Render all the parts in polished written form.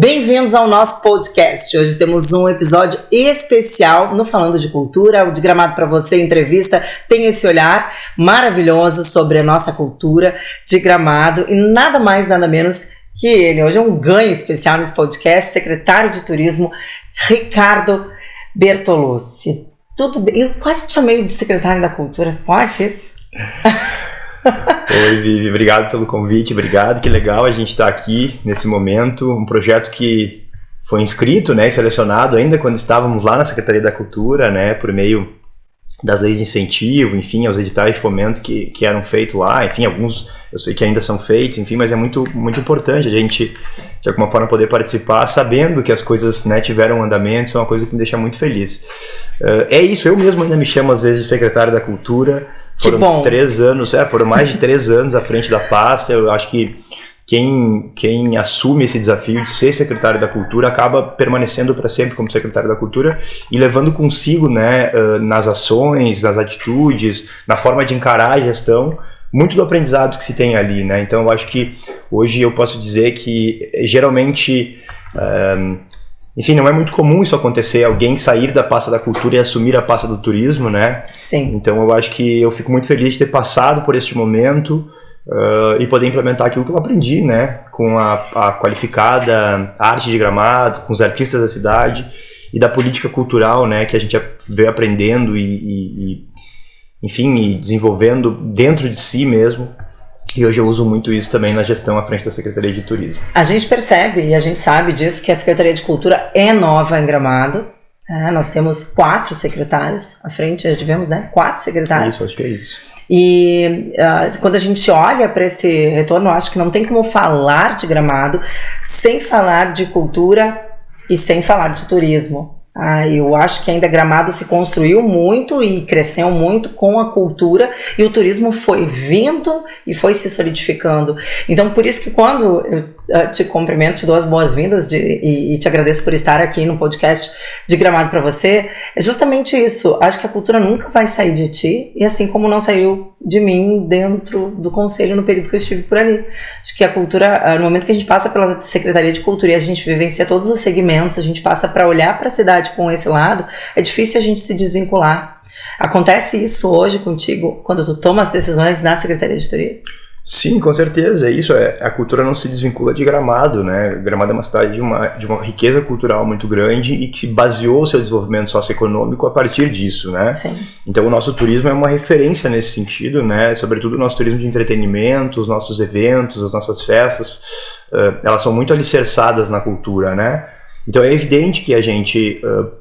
Bem-vindos ao nosso podcast. Hoje temos um episódio especial no Falando de Cultura. O de Gramado para Você, entrevista, tem esse olhar maravilhoso sobre a nossa cultura de Gramado e nada mais, nada menos que ele. Hoje é um ganho especial nesse podcast, secretário de Turismo, Ricardo Bertolucci. Tudo bem? Eu quase te chamei de secretário da Cultura. Pode isso? Oi, Vivi, obrigado pelo convite, obrigado, que legal a gente estar aqui nesse momento, um projeto que foi inscrito, né, e selecionado ainda quando estávamos lá na Secretaria da Cultura, né, por meio das leis de incentivo, enfim, aos editais de fomento que eram feitos lá, enfim, alguns eu sei que ainda são feitos, enfim, mas é muito importante a gente, de alguma forma, poder participar, sabendo que as coisas, né, tiveram andamento, isso é uma coisa que me deixa muito feliz. É isso, eu mesmo ainda me chamo às vezes de secretário da Cultura. Foram 3 anos, foram mais de 3 anos à frente da pasta. Eu acho que quem assume esse desafio de ser secretário da Cultura acaba permanecendo para sempre como secretário da Cultura e levando consigo, né, nas ações, nas atitudes, na forma de encarar a gestão, muito do aprendizado que se tem ali, né? Então eu acho que hoje eu posso dizer que geralmente... Enfim, não é muito comum isso acontecer, alguém sair da pasta da cultura e assumir a pasta do turismo, né? Sim. Então eu acho que eu fico muito feliz de ter passado por este momento e poder implementar aquilo que eu aprendi, né? Com a qualificada arte de Gramado, com os artistas da cidade e da política cultural, né? Que a gente veio aprendendo enfim, e desenvolvendo dentro de si mesmo. E hoje eu uso muito isso também na gestão à frente da Secretaria de Turismo. A gente percebe e a gente sabe disso que a Secretaria de Cultura é nova em Gramado. Nós temos 4 secretários à frente, já tivemos, né? 4 secretários. Isso, acho que é isso. E quando a gente olha para esse retorno, eu acho que não tem como falar de Gramado sem falar de cultura e sem falar de turismo. Eu acho que ainda Gramado se construiu muito e cresceu muito com a cultura e o turismo foi vindo e foi se solidificando. Então, por isso que quando eu te cumprimento, te dou as boas-vindas e te agradeço por estar aqui no podcast de Gramado para Você, é justamente isso. Acho que a cultura nunca vai sair de ti e assim como não saiu de mim dentro do conselho no período que eu estive por ali. Acho que a cultura, no momento que a gente passa pela Secretaria de Cultura e a gente vivencia todos os segmentos, a gente passa para olhar para a cidade com esse lado, é difícil a gente se desvincular. Acontece isso hoje contigo, quando tu toma as decisões na Secretaria de Turismo? Sim, com certeza, é isso, a cultura não se desvincula de Gramado, né? Gramado é uma cidade de uma riqueza cultural muito grande e que se baseou o seu desenvolvimento socioeconômico a partir disso, né? Sim. Então o nosso turismo é uma referência nesse sentido, né? Sobretudo o nosso turismo de entretenimento, os nossos eventos, as nossas festas, elas são muito alicerçadas na cultura, né? Então é evidente que a gente,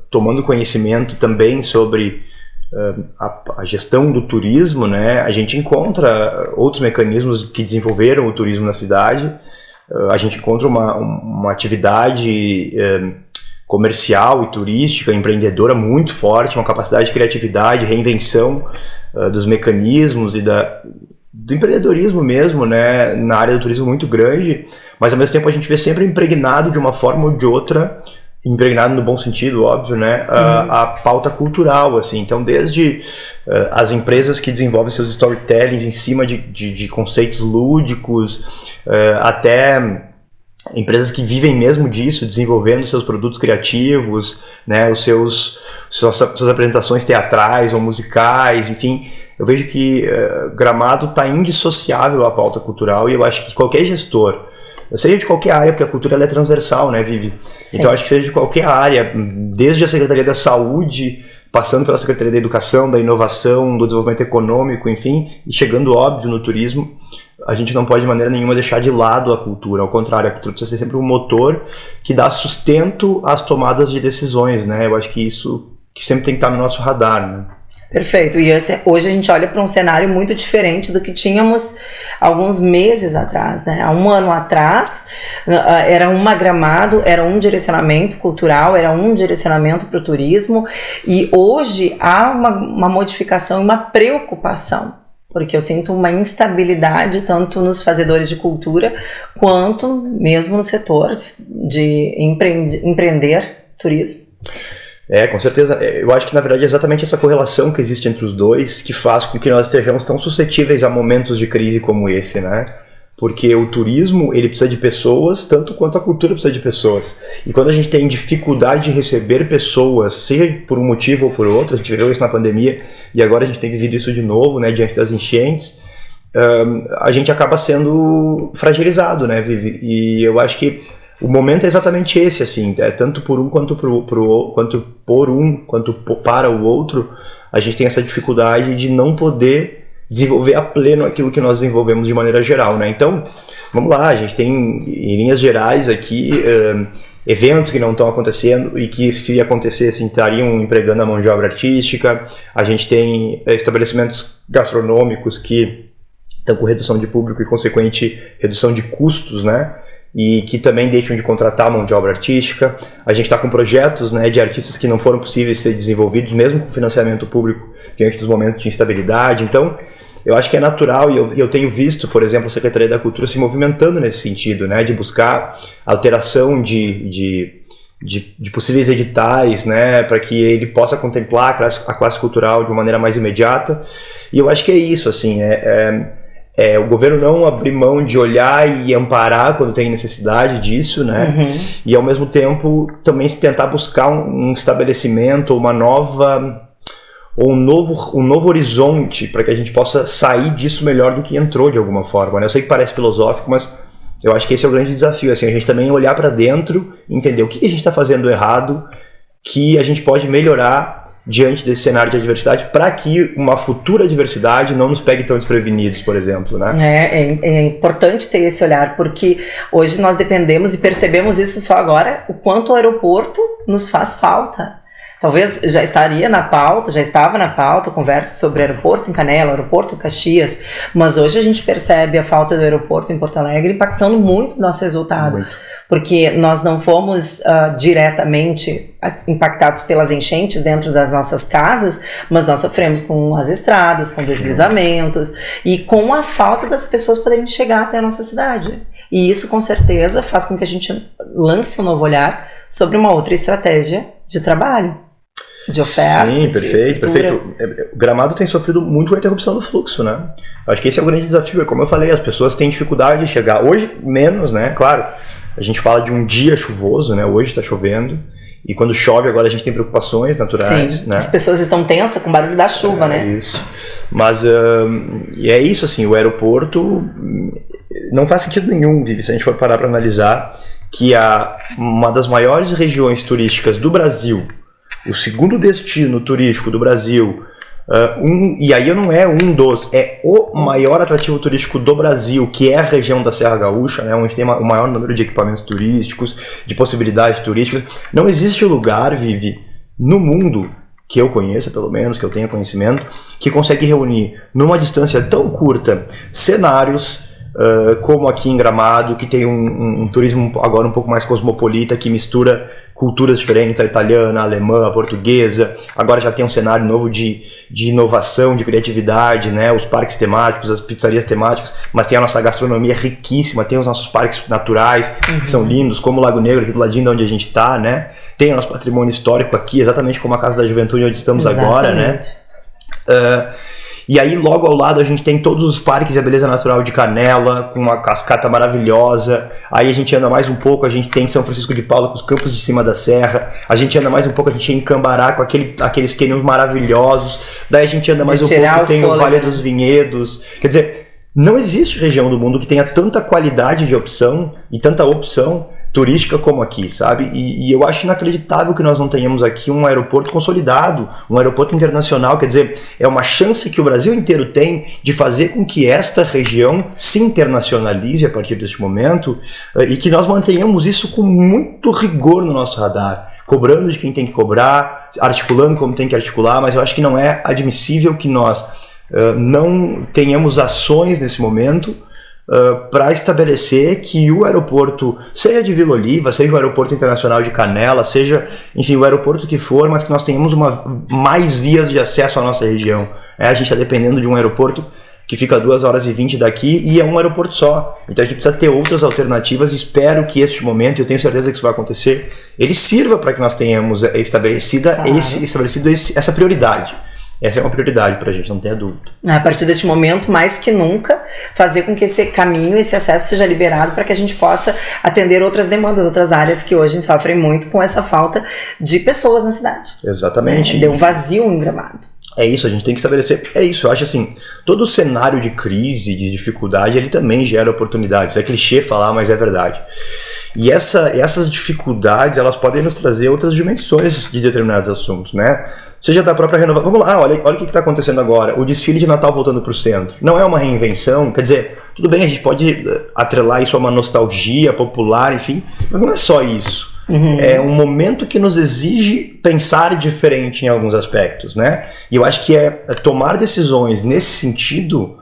tomando conhecimento também sobre a gestão do turismo, né, a gente encontra outros mecanismos que desenvolveram o turismo na cidade, a gente encontra uma atividade comercial e turística, empreendedora muito forte, uma capacidade de criatividade, reinvenção dos mecanismos e do empreendedorismo mesmo, né, na área do turismo muito grande, mas ao mesmo tempo a gente vê sempre impregnado de uma forma ou de outra, impregnado no bom sentido, óbvio, né, a pauta cultural, assim. Então desde as empresas que desenvolvem seus storytellings em cima de conceitos lúdicos, até empresas que vivem mesmo disso, desenvolvendo seus produtos criativos, né, suas apresentações teatrais ou musicais, enfim, eu vejo que Gramado está indissociável à pauta cultural e eu acho que qualquer gestor, seja de qualquer área, porque a cultura ela é transversal, né, Vivi? Sim. Então acho que seja de qualquer área, desde a Secretaria da Saúde, passando pela Secretaria da Educação, da Inovação, do Desenvolvimento Econômico, enfim, e chegando, óbvio, no turismo, a gente não pode de maneira nenhuma deixar de lado a cultura, ao contrário, a cultura precisa ser sempre um motor que dá sustento às tomadas de decisões, né? Eu acho que isso que sempre tem que estar no nosso radar, né? Perfeito, e hoje a gente olha para um cenário muito diferente do que tínhamos alguns meses atrás, né? Há um ano atrás era Gramado, era um direcionamento cultural, era um direcionamento para o turismo, e hoje há uma modificação, uma preocupação, porque eu sinto uma instabilidade tanto nos fazedores de cultura quanto mesmo no setor de empreender turismo. Com certeza. Eu acho que, na verdade, é exatamente essa correlação que existe entre os dois que faz com que nós estejamos tão suscetíveis a momentos de crise como esse, né? porque o turismo, ele precisa de pessoas, tanto quanto a cultura precisa de pessoas. E quando a gente tem dificuldade de receber pessoas, seja por um motivo ou por outro, a gente viveu isso na pandemia, e agora a gente tem vivido isso de novo, né, diante das enchentes, a gente acaba sendo fragilizado, né, Vivi? E eu acho que o momento é exatamente esse, assim, tanto por um quanto para o outro, a gente tem essa dificuldade de não poder desenvolver a pleno aquilo que nós desenvolvemos de maneira geral, né? Então, vamos lá, a gente tem em linhas gerais aqui eventos que não estão acontecendo e que, se acontecessem, estariam empregando a mão de obra artística. A gente tem estabelecimentos gastronômicos que estão com redução de público e consequente redução de custos, né? E que também deixam de contratar a mão de obra artística. A gente está com projetos, né, de artistas que não foram possíveis ser desenvolvidos, mesmo com financiamento público, diante dos momentos de instabilidade. Então, eu acho que é natural, e eu tenho visto, por exemplo, a Secretaria da Cultura se movimentando nesse sentido, né, de buscar alteração de possíveis editais, né, para que ele possa contemplar a classe cultural de uma maneira mais imediata. E eu acho que é isso, assim, o governo não abrir mão de olhar e amparar quando tem necessidade disso, né, e ao mesmo tempo também tentar buscar um estabelecimento, uma nova... ou um novo horizonte para que a gente possa sair disso melhor do que entrou de alguma forma, né? Eu sei que parece filosófico, mas eu acho que esse é o grande desafio, assim, a gente também olhar para dentro e entender o que a gente está fazendo errado, que a gente pode melhorar diante desse cenário de adversidade, para que uma futura adversidade não nos pegue tão desprevenidos, por exemplo, né? É importante ter esse olhar, porque hoje nós dependemos, e percebemos isso só agora, o quanto o aeroporto nos faz falta. Talvez já estaria na pauta, já estava na pauta, conversa sobre aeroporto em Canela, aeroporto em Caxias, mas hoje a gente percebe a falta do aeroporto em Porto Alegre impactando muito o nosso resultado, porque nós não fomos diretamente impactados pelas enchentes dentro das nossas casas, mas nós sofremos com as estradas, com deslizamentos e com a falta das pessoas poderem chegar até a nossa cidade. E isso, com certeza, faz com que a gente lance um novo olhar sobre uma outra estratégia de trabalho, de oferta. Sim, perfeito. O Gramado tem sofrido muito com a interrupção do fluxo, né? Acho que esse é o grande desafio. Como eu falei, as pessoas têm dificuldade de chegar. Hoje, menos, né? Claro, a gente fala de um dia chuvoso, né? Hoje está chovendo. E quando chove, agora a gente tem preocupações naturais. Sim, né? As pessoas estão tensas com o barulho da chuva, né? Isso. Mas é isso, assim, o aeroporto não faz sentido nenhum, Vivi, se a gente for parar para analisar que uma das maiores regiões turísticas do Brasil, o segundo destino turístico do Brasil, e aí não é é o maior atrativo turístico do Brasil, que é a região da Serra Gaúcha, né, onde tem o maior número de equipamentos turísticos, de possibilidades turísticas. Não existe lugar, Vivi, no mundo, que eu conheça, pelo menos, que eu tenha conhecimento, que consegue reunir, numa distância tão curta, cenários como aqui em Gramado, que tem um turismo agora um pouco mais cosmopolita, que mistura culturas diferentes, a italiana, a alemã, a portuguesa. Agora já tem um cenário novo de inovação, de criatividade, né? Os parques temáticos, as pizzarias temáticas, mas tem a nossa gastronomia riquíssima, tem os nossos parques naturais, que são lindos, como o Lago Negro, aqui do ladinho de onde a gente está, né? Tem o nosso patrimônio histórico aqui, exatamente como a Casa da Juventude onde estamos agora, né? E aí logo ao lado a gente tem todos os parques e a beleza natural de Canela, com uma cascata maravilhosa. Aí a gente anda mais um pouco, a gente tem São Francisco de Paula com os campos de cima da serra. A gente anda mais um pouco, a gente é em Cambará com aqueles cânions maravilhosos. Daí a gente anda mais um pouco, tem o Vale dos Vinhedos. Quer dizer, não existe região do mundo que tenha tanta qualidade de opção e tanta opção turística como aqui, sabe? E eu acho inacreditável que nós não tenhamos aqui um aeroporto consolidado, um aeroporto internacional. Quer dizer, é uma chance que o Brasil inteiro tem de fazer com que esta região se internacionalize a partir deste momento e que nós mantenhamos isso com muito rigor no nosso radar, cobrando de quem tem que cobrar, articulando como tem que articular, mas eu acho que não é admissível que nós não tenhamos ações nesse momento para estabelecer que o aeroporto, seja de Vila Oliva, seja o aeroporto internacional de Canela, seja, enfim, o aeroporto que for, mas que nós tenhamos mais vias de acesso à nossa região. A gente está dependendo de um aeroporto que fica 2h20 daqui e é um aeroporto só. Então a gente precisa ter outras alternativas. Espero que este momento, eu tenho certeza que isso vai acontecer, ele sirva para que nós tenhamos essa prioridade. Essa é uma prioridade pra gente, não tenha dúvida. A partir deste momento, mais que nunca, fazer com que esse caminho, esse acesso seja liberado para que a gente possa atender outras demandas, outras áreas que hoje sofrem muito com essa falta de pessoas na cidade. Exatamente. Deu um vazio em Gramado. É isso, a gente tem que estabelecer. É isso, eu acho assim, todo o cenário de crise, de dificuldade, ele também gera oportunidades. Isso é clichê falar, mas é verdade. E essas dificuldades, elas podem nos trazer outras dimensões de determinados assuntos, né? Seja da própria renovação. Vamos lá, olha o que está acontecendo agora. O desfile de Natal voltando para o centro. Não é uma reinvenção, quer dizer, tudo bem, a gente pode atrelar isso a uma nostalgia popular, enfim, mas não é só isso. É um momento que nos exige pensar diferente em alguns aspectos, né? E eu acho que tomar decisões nesse sentido,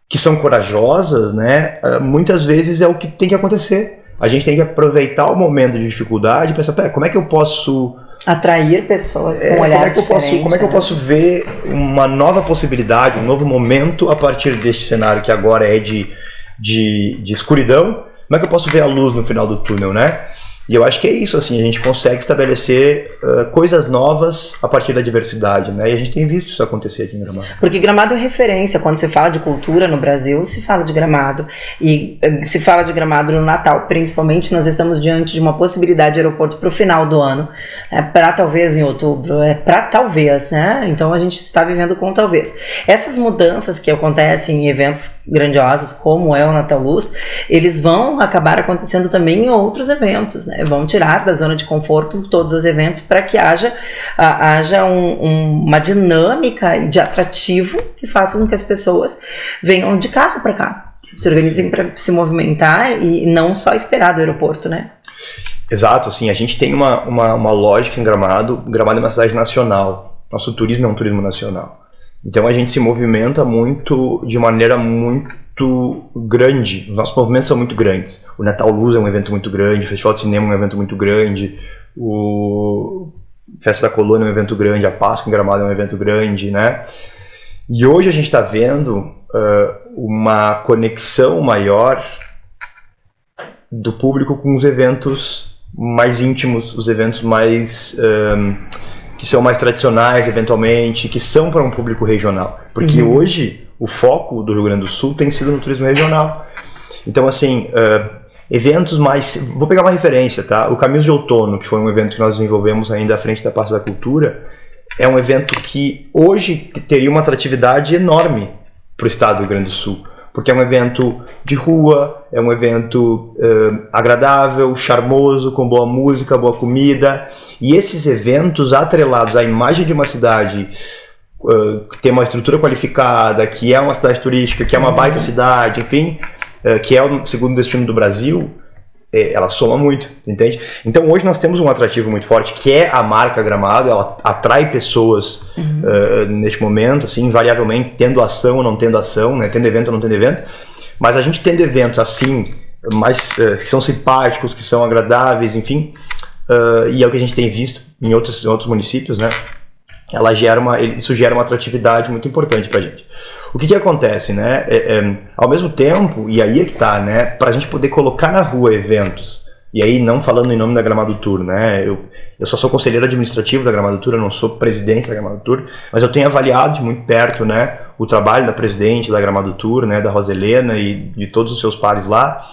que são corajosas, né? Muitas vezes é o que tem que acontecer. A gente tem que aproveitar o momento de dificuldade e pensar, como é que eu posso atrair pessoas com um olhar diferente. Como é que eu posso ver uma nova possibilidade, um novo momento a partir deste cenário que agora é de escuridão? Como é que eu posso ver a luz no final do túnel, né? E eu acho que é isso, assim, a gente consegue estabelecer coisas novas a partir da diversidade, né? E a gente tem visto isso acontecer aqui em Gramado. Porque Gramado é referência, quando se fala de cultura no Brasil, se fala de Gramado. E se fala de Gramado no Natal, principalmente, nós estamos diante de uma possibilidade de aeroporto para o final do ano. Para talvez em outubro, para talvez, né? Então a gente está vivendo com talvez. Essas mudanças que acontecem em eventos grandiosos, como é o Natal Luz, eles vão acabar acontecendo também em outros eventos, né? Vão tirar da zona de conforto todos os eventos para que haja uma dinâmica de atrativo que faça com que as pessoas venham de carro para cá, se organizem para se movimentar e não só esperar do aeroporto, né? Exato, assim, a gente tem uma lógica em Gramado. Gramado é uma cidade nacional, nosso turismo é um turismo nacional. Então a gente se movimenta muito, de maneira muito grande, os nossos movimentos são muito grandes. O Natal Luz é um evento muito grande, o Festival de Cinema é um evento muito grande, o Festa da Colônia é um evento grande, a Páscoa em Gramado é um evento grande, né? E hoje a gente está vendo uma conexão maior do público com os eventos mais íntimos, os eventos mais que são mais tradicionais, eventualmente, que são para um público regional. Porque hoje o foco do Rio Grande do Sul tem sido no turismo regional. Então, assim, eventos mais... Vou pegar uma referência, tá? O Caminhos de Outono, que foi um evento que nós desenvolvemos ainda à frente da Pasta da Cultura, é um evento que hoje teria uma atratividade enorme para o estado do Rio Grande do Sul. Porque é um evento de rua, é um evento agradável, charmoso, com boa música, boa comida. E esses eventos atrelados à imagem de uma cidade que tem uma estrutura qualificada, que é uma cidade turística, que é uma baita cidade, enfim, que é o segundo destino do Brasil, ela soma muito, entende? Então hoje nós temos um atrativo muito forte, que é a marca Gramado. Ela atrai pessoas neste momento, assim, invariavelmente, tendo ação ou não tendo ação, né? Tendo evento ou não tendo evento. Mas a gente tendo eventos assim, mais, que são simpáticos, que são agradáveis, enfim, e é o que a gente tem visto em outros municípios, né? Isso gera uma atratividade muito importante pra gente. O que acontece, né? Ao mesmo tempo, e aí é que tá, né? Pra gente poder colocar na rua eventos, e aí não falando em nome da Gramado Tour, né? Eu só sou conselheiro administrativo da Gramado Tour, eu não sou presidente da Gramado Tour, mas eu tenho avaliado de muito perto, né, o trabalho da presidente da Gramado Tour, né, da Roselena e de todos os seus pares lá.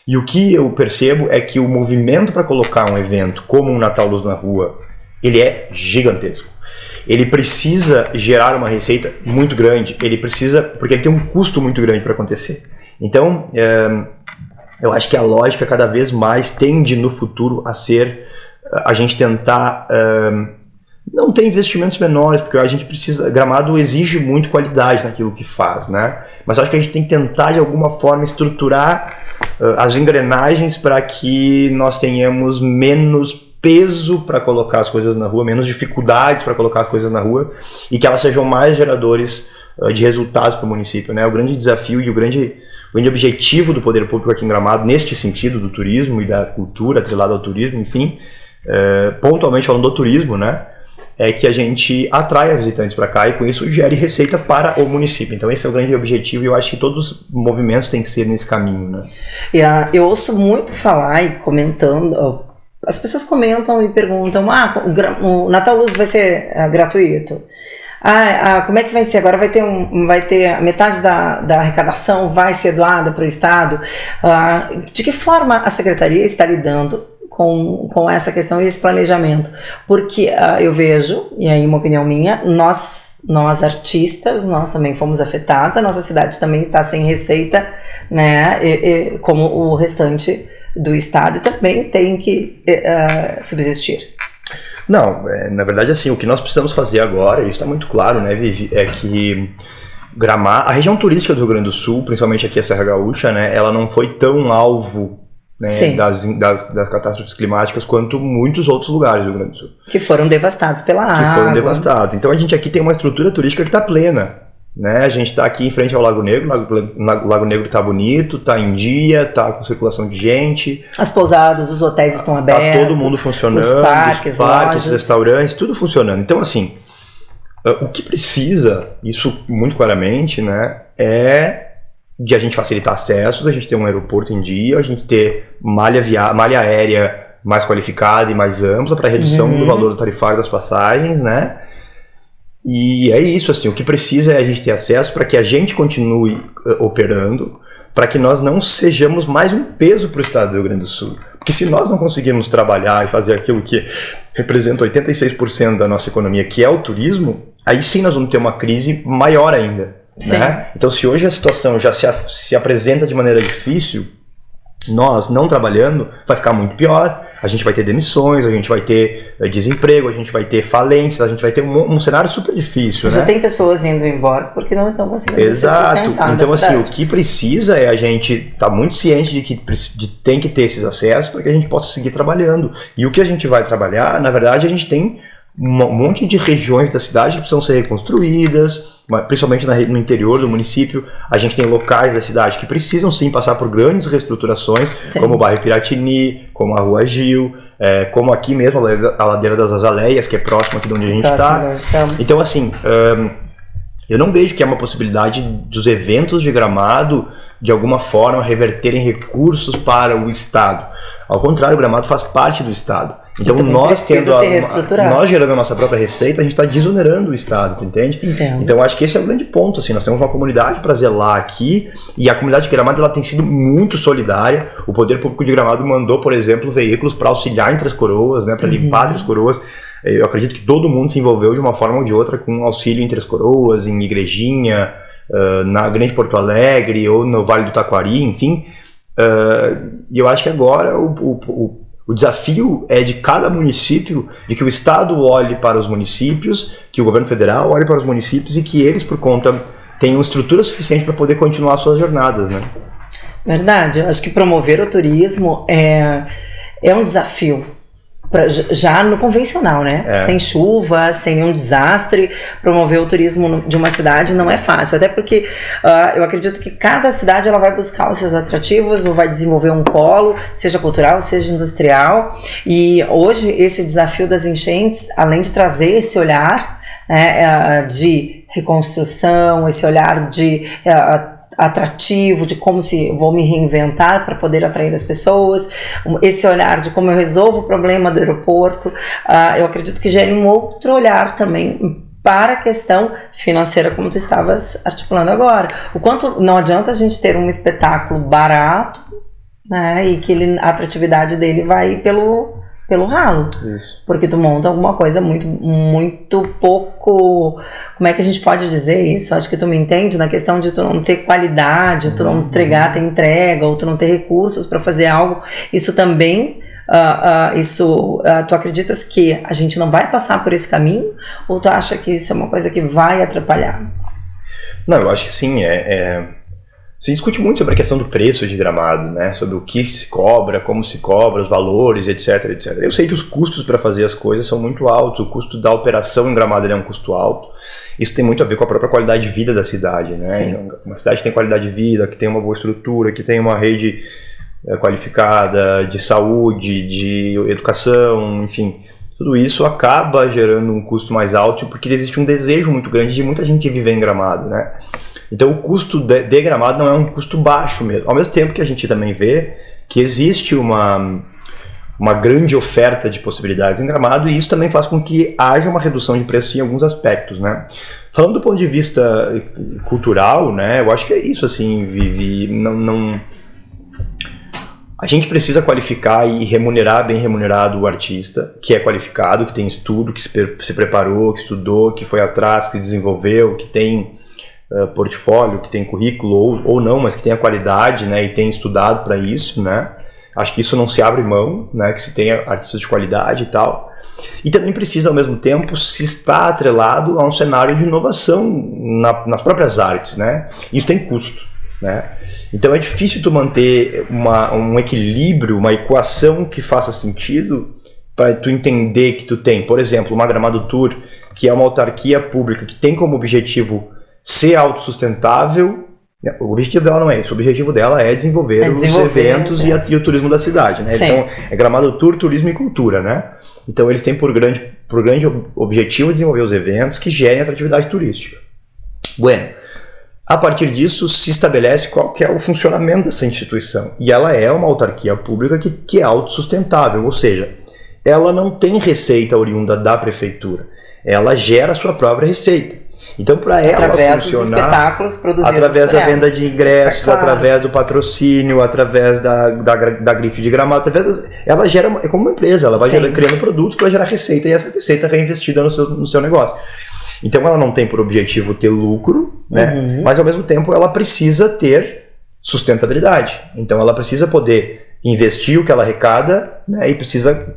E o que eu percebo é que o movimento para colocar um evento como um Natal Luz na rua, ele é gigantesco. Ele precisa gerar uma receita muito grande, porque ele tem um custo muito grande para acontecer. Então, eu acho que a lógica cada vez mais tende no futuro a ser a gente tentar não ter investimentos menores, porque a gente precisa, Gramado exige muito qualidade naquilo que faz, né? Mas acho que a gente tem que tentar de alguma forma estruturar as engrenagens para que nós tenhamos menos peso para colocar as coisas na rua, menos dificuldades para colocar as coisas na rua, e que elas sejam mais geradores de resultados para o município, né? O grande desafio e o grande objetivo do poder público aqui em Gramado, neste sentido do turismo e da cultura atrelada ao turismo, enfim, pontualmente falando do turismo, né? É que a gente atraia visitantes para cá e com isso gere receita para o município. Então esse é o grande objetivo e eu acho que todos os movimentos têm que ser nesse caminho, né? Eu ouço muito falar e comentando, as pessoas comentam e perguntam, o Natal Luz vai ser gratuito? Como é que vai ser? Agora vai ter a metade da arrecadação vai ser doada para o Estado. De que forma a Secretaria está lidando com essa questão e esse planejamento? Porque eu vejo, e aí uma opinião minha, nós artistas, nós também fomos afetados, a nossa cidade também está sem receita, né, como o restante do Estado, e também tem que subsistir. Não, na verdade, assim, o que nós precisamos fazer agora, e isso está muito claro, né, Vivi, é que Gramado, a região turística do Rio Grande do Sul, principalmente aqui a Serra Gaúcha, né, ela não foi tão alvo, né, das catástrofes climáticas quanto muitos outros lugares do Rio Grande do Sul. Que foram devastados pela água. Que foram devastados. Então a gente aqui tem uma estrutura turística que está plena. Né? A gente está aqui em frente ao Lago Negro, o Lago Negro está bonito, está em dia, está com circulação de gente. As pousadas, os hotéis estão abertos. Está todo mundo funcionando, os parques, restaurantes, tudo funcionando. Então, assim, o que precisa, isso muito claramente, né, é de a gente facilitar acessos, a gente ter um aeroporto em dia, a gente ter malha aérea mais qualificada e mais ampla para redução do valor tarifário das passagens, né? E é isso, assim, o que precisa é a gente ter acesso para que a gente continue operando, para que nós não sejamos mais um peso para o Estado do Rio Grande do Sul. Porque se nós não conseguirmos trabalhar e fazer aquilo que representa 86% da nossa economia, que é o turismo, aí sim nós vamos ter uma crise maior ainda. Né? Então, se hoje a situação já se apresenta de maneira difícil, nós não trabalhando, vai ficar muito pior. A gente vai ter demissões, a gente vai ter desemprego, a gente vai ter falências, a gente vai ter um cenário super difícil. Já né? tem pessoas indo embora porque não estão conseguindo se sustentar. Então, assim, o que precisa é a gente estar muito ciente de que tem que ter esses acessos para que a gente possa seguir trabalhando. E o que a gente vai trabalhar, na verdade, a gente tem um monte de regiões da cidade que precisam ser reconstruídas, principalmente no interior do município. A gente tem locais da cidade que precisam sim passar por grandes reestruturações, como o bairro Piratini, como a Rua Gil, como aqui mesmo a Ladeira das Azaleias, que é próximo aqui de onde a gente está. Então, assim, eu não vejo que é uma possibilidade dos eventos de Gramado de alguma forma reverterem recursos para o Estado. Ao contrário, o Gramado faz parte do Estado. Então nós gerando a nossa própria receita, a gente está desonerando o Estado, tu entende? Entendo. Então acho que esse é o grande ponto, assim, nós temos uma comunidade para zelar aqui, e a comunidade de Gramado ela tem sido muito solidária. O Poder Público de Gramado mandou, por exemplo, veículos para auxiliar em Três Coroas, né, para limpar Três Coroas. Eu acredito que todo mundo se envolveu de uma forma ou de outra com auxílio em Três Coroas, em Igrejinha, na Grande Porto Alegre ou no Vale do Taquari, enfim. E eu acho que agora o desafio é de cada município, de que o Estado olhe para os municípios, que o governo federal olhe para os municípios e que eles, por conta, tenham estrutura suficiente para poder continuar suas jornadas, né? Verdade. Acho que promover o turismo é um desafio. Já no convencional, né? Sem chuva, sem nenhum desastre, promover o turismo de uma cidade não é fácil, até porque eu acredito que cada cidade ela vai buscar os seus atrativos ou vai desenvolver um polo, seja cultural, seja industrial, e hoje esse desafio das enchentes, além de trazer esse olhar de reconstrução, esse olhar de atrativo, de como vou me reinventar para poder atrair as pessoas, esse olhar de como eu resolvo o problema do aeroporto, eu acredito que gere um outro olhar também para a questão financeira, como tu estavas articulando agora. O quanto não adianta a gente ter um espetáculo barato, né, e que a atratividade dele vai pelo ralo. Isso. Porque tu monta alguma coisa muito pouco... Como é que a gente pode dizer isso? Acho que tu me entende, na questão de tu não ter qualidade, tu não entregar, ter entrega, ou tu não ter recursos para fazer algo. Isso também, tu acreditas que a gente não vai passar por esse caminho? Ou tu acha que isso é uma coisa que vai atrapalhar? Não, eu acho que sim, se discute muito sobre a questão do preço de Gramado, né? Sobre o que se cobra, como se cobra, os valores, etc, etc. Eu sei que os custos para fazer as coisas são muito altos, o custo da operação em Gramado é um custo alto. Isso tem muito a ver com a própria qualidade de vida da cidade, né? Sim. Uma cidade que tem qualidade de vida, que tem uma boa estrutura, que tem uma rede qualificada de saúde, de educação, enfim. Tudo isso acaba gerando um custo mais alto porque existe um desejo muito grande de muita gente viver em Gramado, né? Então o custo de Gramado não é um custo baixo mesmo. Ao mesmo tempo que a gente também vê que existe uma uma grande oferta de possibilidades em Gramado, e isso também faz com que haja uma redução de preço em alguns aspectos, né? Falando do ponto de vista cultural, né, eu acho que é isso, assim, Vivi, a gente precisa qualificar e remunerar, bem remunerado, o artista, que é qualificado, que tem estudo, que se preparou, que estudou, que foi atrás, que desenvolveu, que tem portfólio, que tem currículo ou não, mas que tem a qualidade, né, e tem estudado para isso, né? Acho que isso não se abre mão, né, que se tenha artistas de qualidade e tal. E também precisa, ao mesmo tempo, se estar atrelado a um cenário de inovação nas próprias artes, né? Isso tem custo, né? Então é difícil tu manter um equilíbrio, uma equação que faça sentido para tu entender que tu tem, por exemplo, uma Gramado Tour, que é uma autarquia pública que tem como objetivo ser autossustentável. O objetivo dela não é isso, o objetivo dela é desenvolver os eventos e o turismo da cidade, né? Então, é Gramado Tour, turismo e cultura, né? Então, eles têm por grande objetivo desenvolver os eventos que gerem atratividade turística. Bueno, a partir disso, se estabelece qual que é o funcionamento dessa instituição. E ela é uma autarquia pública que é autossustentável, ou seja, ela não tem receita oriunda da prefeitura, ela gera a sua própria receita. Então, para ela através funcionar, dos espetáculos produzidos através da ela. venda de ingressos, claro, através do patrocínio, através da grife de Gramado, ela gera, é como uma empresa, ela vai criando produtos para gerar receita, e essa receita é reinvestida no seu negócio. Então, ela não tem por objetivo ter lucro, né? Mas ao mesmo tempo ela precisa ter sustentabilidade. Então, ela precisa poder investir o que ela arrecada, né? E precisa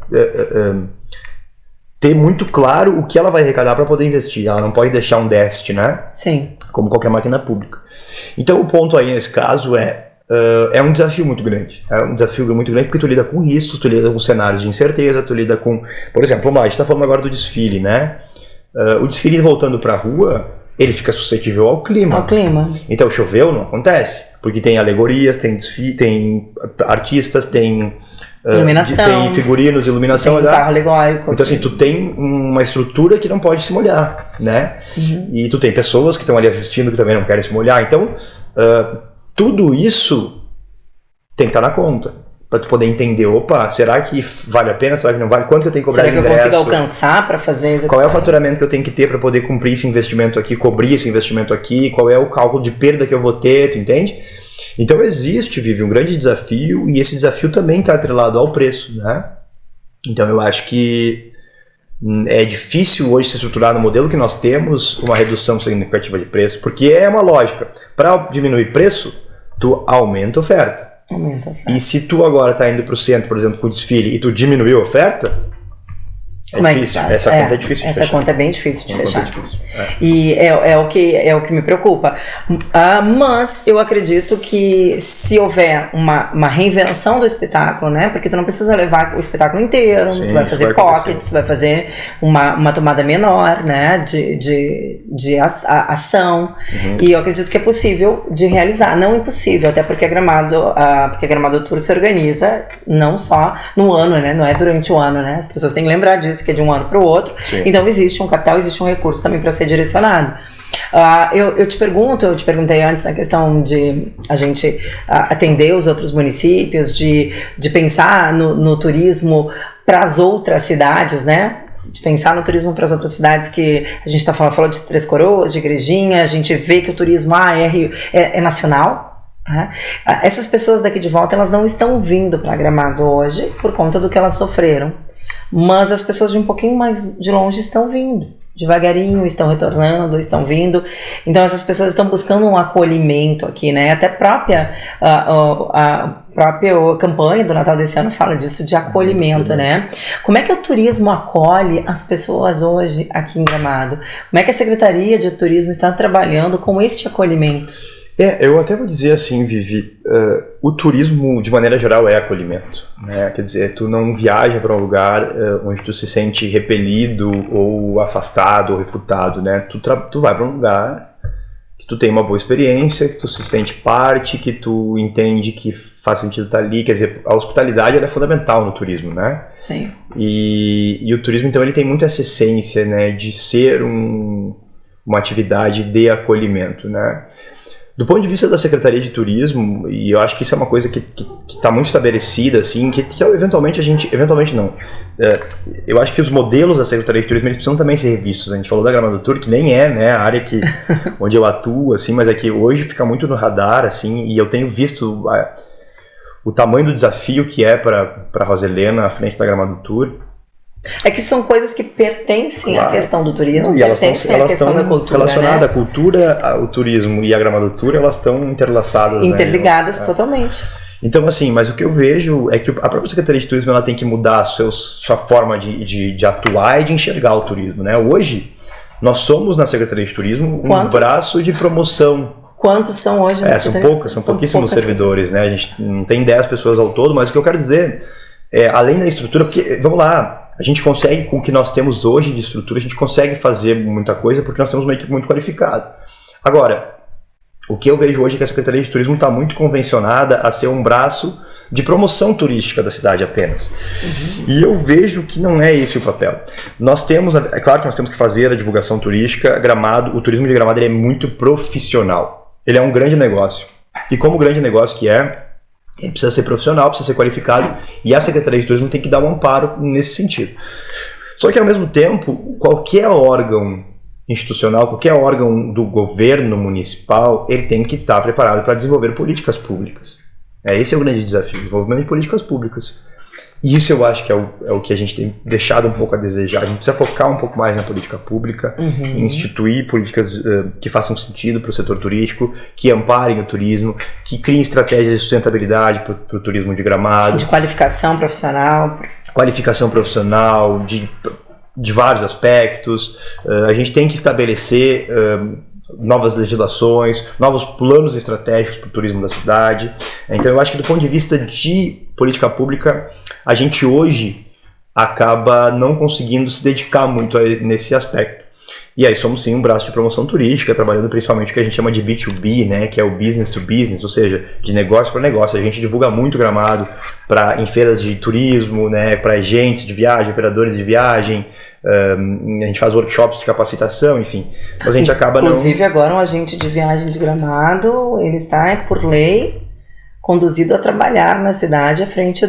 ter muito claro o que ela vai arrecadar para poder investir. Ela não pode deixar um déficit, né? Sim. Como qualquer máquina pública. Então o ponto aí nesse caso é um desafio muito grande. É um desafio muito grande porque tu lida com riscos, tu lida com cenários de incerteza, tu lida com... Por exemplo, vamos lá, a gente está falando agora do desfile, né? O desfile voltando para a rua, ele fica suscetível ao clima. Ao clima. Então choveu, não acontece. Porque tem alegorias, tem desfile, tem artistas, tem... iluminação, tem figurinos, iluminação, tem carro alegórico. Então assim, tu tem uma estrutura que não pode se molhar, né? E tu tem pessoas que estão ali assistindo que também não querem se molhar. Então, tudo isso tem que estar na conta. Para tu poder entender, opa, será que vale a pena? Será que não vale? Quanto que eu tenho que cobrar de ingresso? Será que eu consigo alcançar para fazer isso? Qual é o faturamento que eu tenho que ter para poder cumprir esse investimento aqui, cobrir esse investimento aqui? Qual é o cálculo de perda que eu vou ter, tu entende? Então existe, Vivi, um grande desafio, e esse desafio também está atrelado ao preço, né? Então eu acho que é difícil hoje se estruturar no modelo que nós temos uma redução significativa de preço, porque é uma lógica. Para diminuir preço, tu aumenta a oferta. E se tu agora está indo para o centro, por exemplo, com o desfile, e tu diminuiu a oferta, é difícil. Essa conta é difícil de fechar. Essa conta é bem difícil de fechar. Difícil. E é o que me preocupa. Mas eu acredito que se houver uma reinvenção do espetáculo, né? Porque tu não precisa levar o espetáculo inteiro, tu vai fazer pockets, vai fazer uma tomada menor, né? De ação. E eu acredito que é possível de realizar. Não impossível, até porque a Gramado Tour se organiza não só no ano, né? Não é durante o ano, né? As pessoas têm que lembrar disso, que é de um ano para o outro. Sim. Então existe um capital, existe um recurso também para ser direcionado. Eu te perguntei antes na questão de a gente atender os outros municípios, de pensar no turismo para as outras cidades, né? De pensar no turismo para as outras cidades, que a gente falou de Três Coroas, de Igrejinha, a gente vê que o turismo é nacional. Essas pessoas daqui de volta, elas não estão vindo para Gramado hoje por conta do que elas sofreram. Mas as pessoas de um pouquinho mais de longe estão vindo, devagarinho, estão retornando, estão vindo. Então essas pessoas estão buscando um acolhimento aqui, né? Até a própria campanha do Natal desse ano fala disso, de acolhimento, né? Como é que o turismo acolhe as pessoas hoje aqui em Gramado? Como é que a Secretaria de Turismo está trabalhando com este acolhimento? Eu até vou dizer assim, Vivi, o turismo de maneira geral é acolhimento, né? Quer dizer, tu não viaja para um lugar onde tu se sente repelido ou afastado ou refutado, né? Tu vai para um lugar que tu tem uma boa experiência, que tu se sente parte, que tu entende que faz sentido estar ali. Quer dizer, a hospitalidade ela é fundamental no turismo, né? Sim. E o turismo, então, ele tem muito essa essência, né, de ser uma atividade de acolhimento, né? Do ponto de vista da Secretaria de Turismo, e eu acho que isso é uma coisa que está muito estabelecida, assim, que eventualmente não. Eu acho que os modelos da Secretaria de Turismo eles precisam também ser revistos. A gente falou da Gramado Tour, que nem é, né, a área onde eu atuo, assim, mas é que hoje fica muito no radar, assim, e eu tenho visto o tamanho do desafio que é para a Roselena à frente da Gramado Tour. É que são coisas que pertencem Claro. à questão do turismo, E elas pertencem à questão da cultura, relacionadas né? à cultura, o turismo e a Gramado Tour, elas estão interlaçadas. Interligadas, né? totalmente. Então, assim, mas o que eu vejo é que a própria Secretaria de Turismo ela tem que mudar sua forma de atuar e de enxergar o turismo, né? Hoje, nós somos na Secretaria de Turismo um braço de promoção. Quantos são hoje na Secretaria? São pouquíssimos servidores, pessoas, né? A gente não tem 10 pessoas ao todo, mas o que eu quero dizer é, além da estrutura, porque, vamos lá, a gente consegue, com o que nós temos hoje de estrutura, a gente consegue fazer muita coisa porque nós temos uma equipe muito qualificada. Agora, o que eu vejo hoje é que a Secretaria de Turismo está muito convencionada a ser um braço de promoção turística da cidade apenas. E eu vejo que não é esse o papel. Nós temos, é claro que nós temos que fazer a divulgação turística. Gramado, o turismo de Gramado ele é muito profissional. Ele é um grande negócio. E como grande negócio que é, ele precisa ser profissional, precisa ser qualificado, e a Secretaria de Turismo tem que dar um amparo nesse sentido. Só que, ao mesmo tempo, qualquer órgão institucional, qualquer órgão do governo municipal, ele tem que estar preparado para desenvolver políticas públicas. Esse é o grande desafio, desenvolvimento de políticas públicas. E isso eu acho que é o que a gente tem deixado um pouco a desejar. A gente precisa focar um pouco mais na política pública, instituir políticas que façam sentido para o setor turístico, que amparem o turismo, que criem estratégias de sustentabilidade para o turismo de Gramado. De qualificação profissional. Qualificação profissional, de vários aspectos. A gente tem que estabelecer novas legislações, novos planos estratégicos para o turismo da cidade. Então eu acho que do ponto de vista de política pública, a gente hoje acaba não conseguindo se dedicar muito nesse aspecto. E aí somos sim um braço de promoção turística, trabalhando principalmente o que a gente chama de B2B, né, que é o business to business, ou seja, de negócio para negócio. A gente divulga muito Gramado em feiras de turismo, né, para agentes de viagem, operadores de viagem, a gente faz workshops de capacitação, enfim. Mas a gente acaba Inclusive agora um agente de viagem de Gramado, ele está, por lei, conduzido a trabalhar na cidade à frente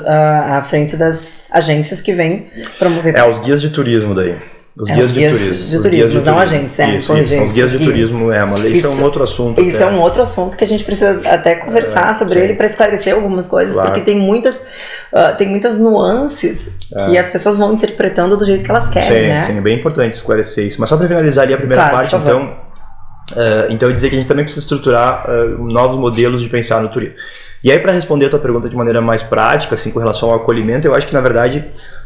à frente das agências que vêm promover. Os guias de turismo daí. Os guias de turismo, não agentes. Isso, os guias de turismo é uma lei. Isso é um outro assunto. Isso é um outro assunto que a gente precisa até conversar sobre ele para esclarecer algumas coisas, claro. Porque tem muitas nuances que as pessoas vão interpretando do jeito que elas querem, né? Sim, é bem importante esclarecer isso. Mas só para finalizar ali a primeira parte, então eu dizer que a gente também precisa estruturar novos modelos de pensar no turismo. E aí, para responder a tua pergunta de maneira mais prática, assim, com relação ao acolhimento, eu acho que, na verdade,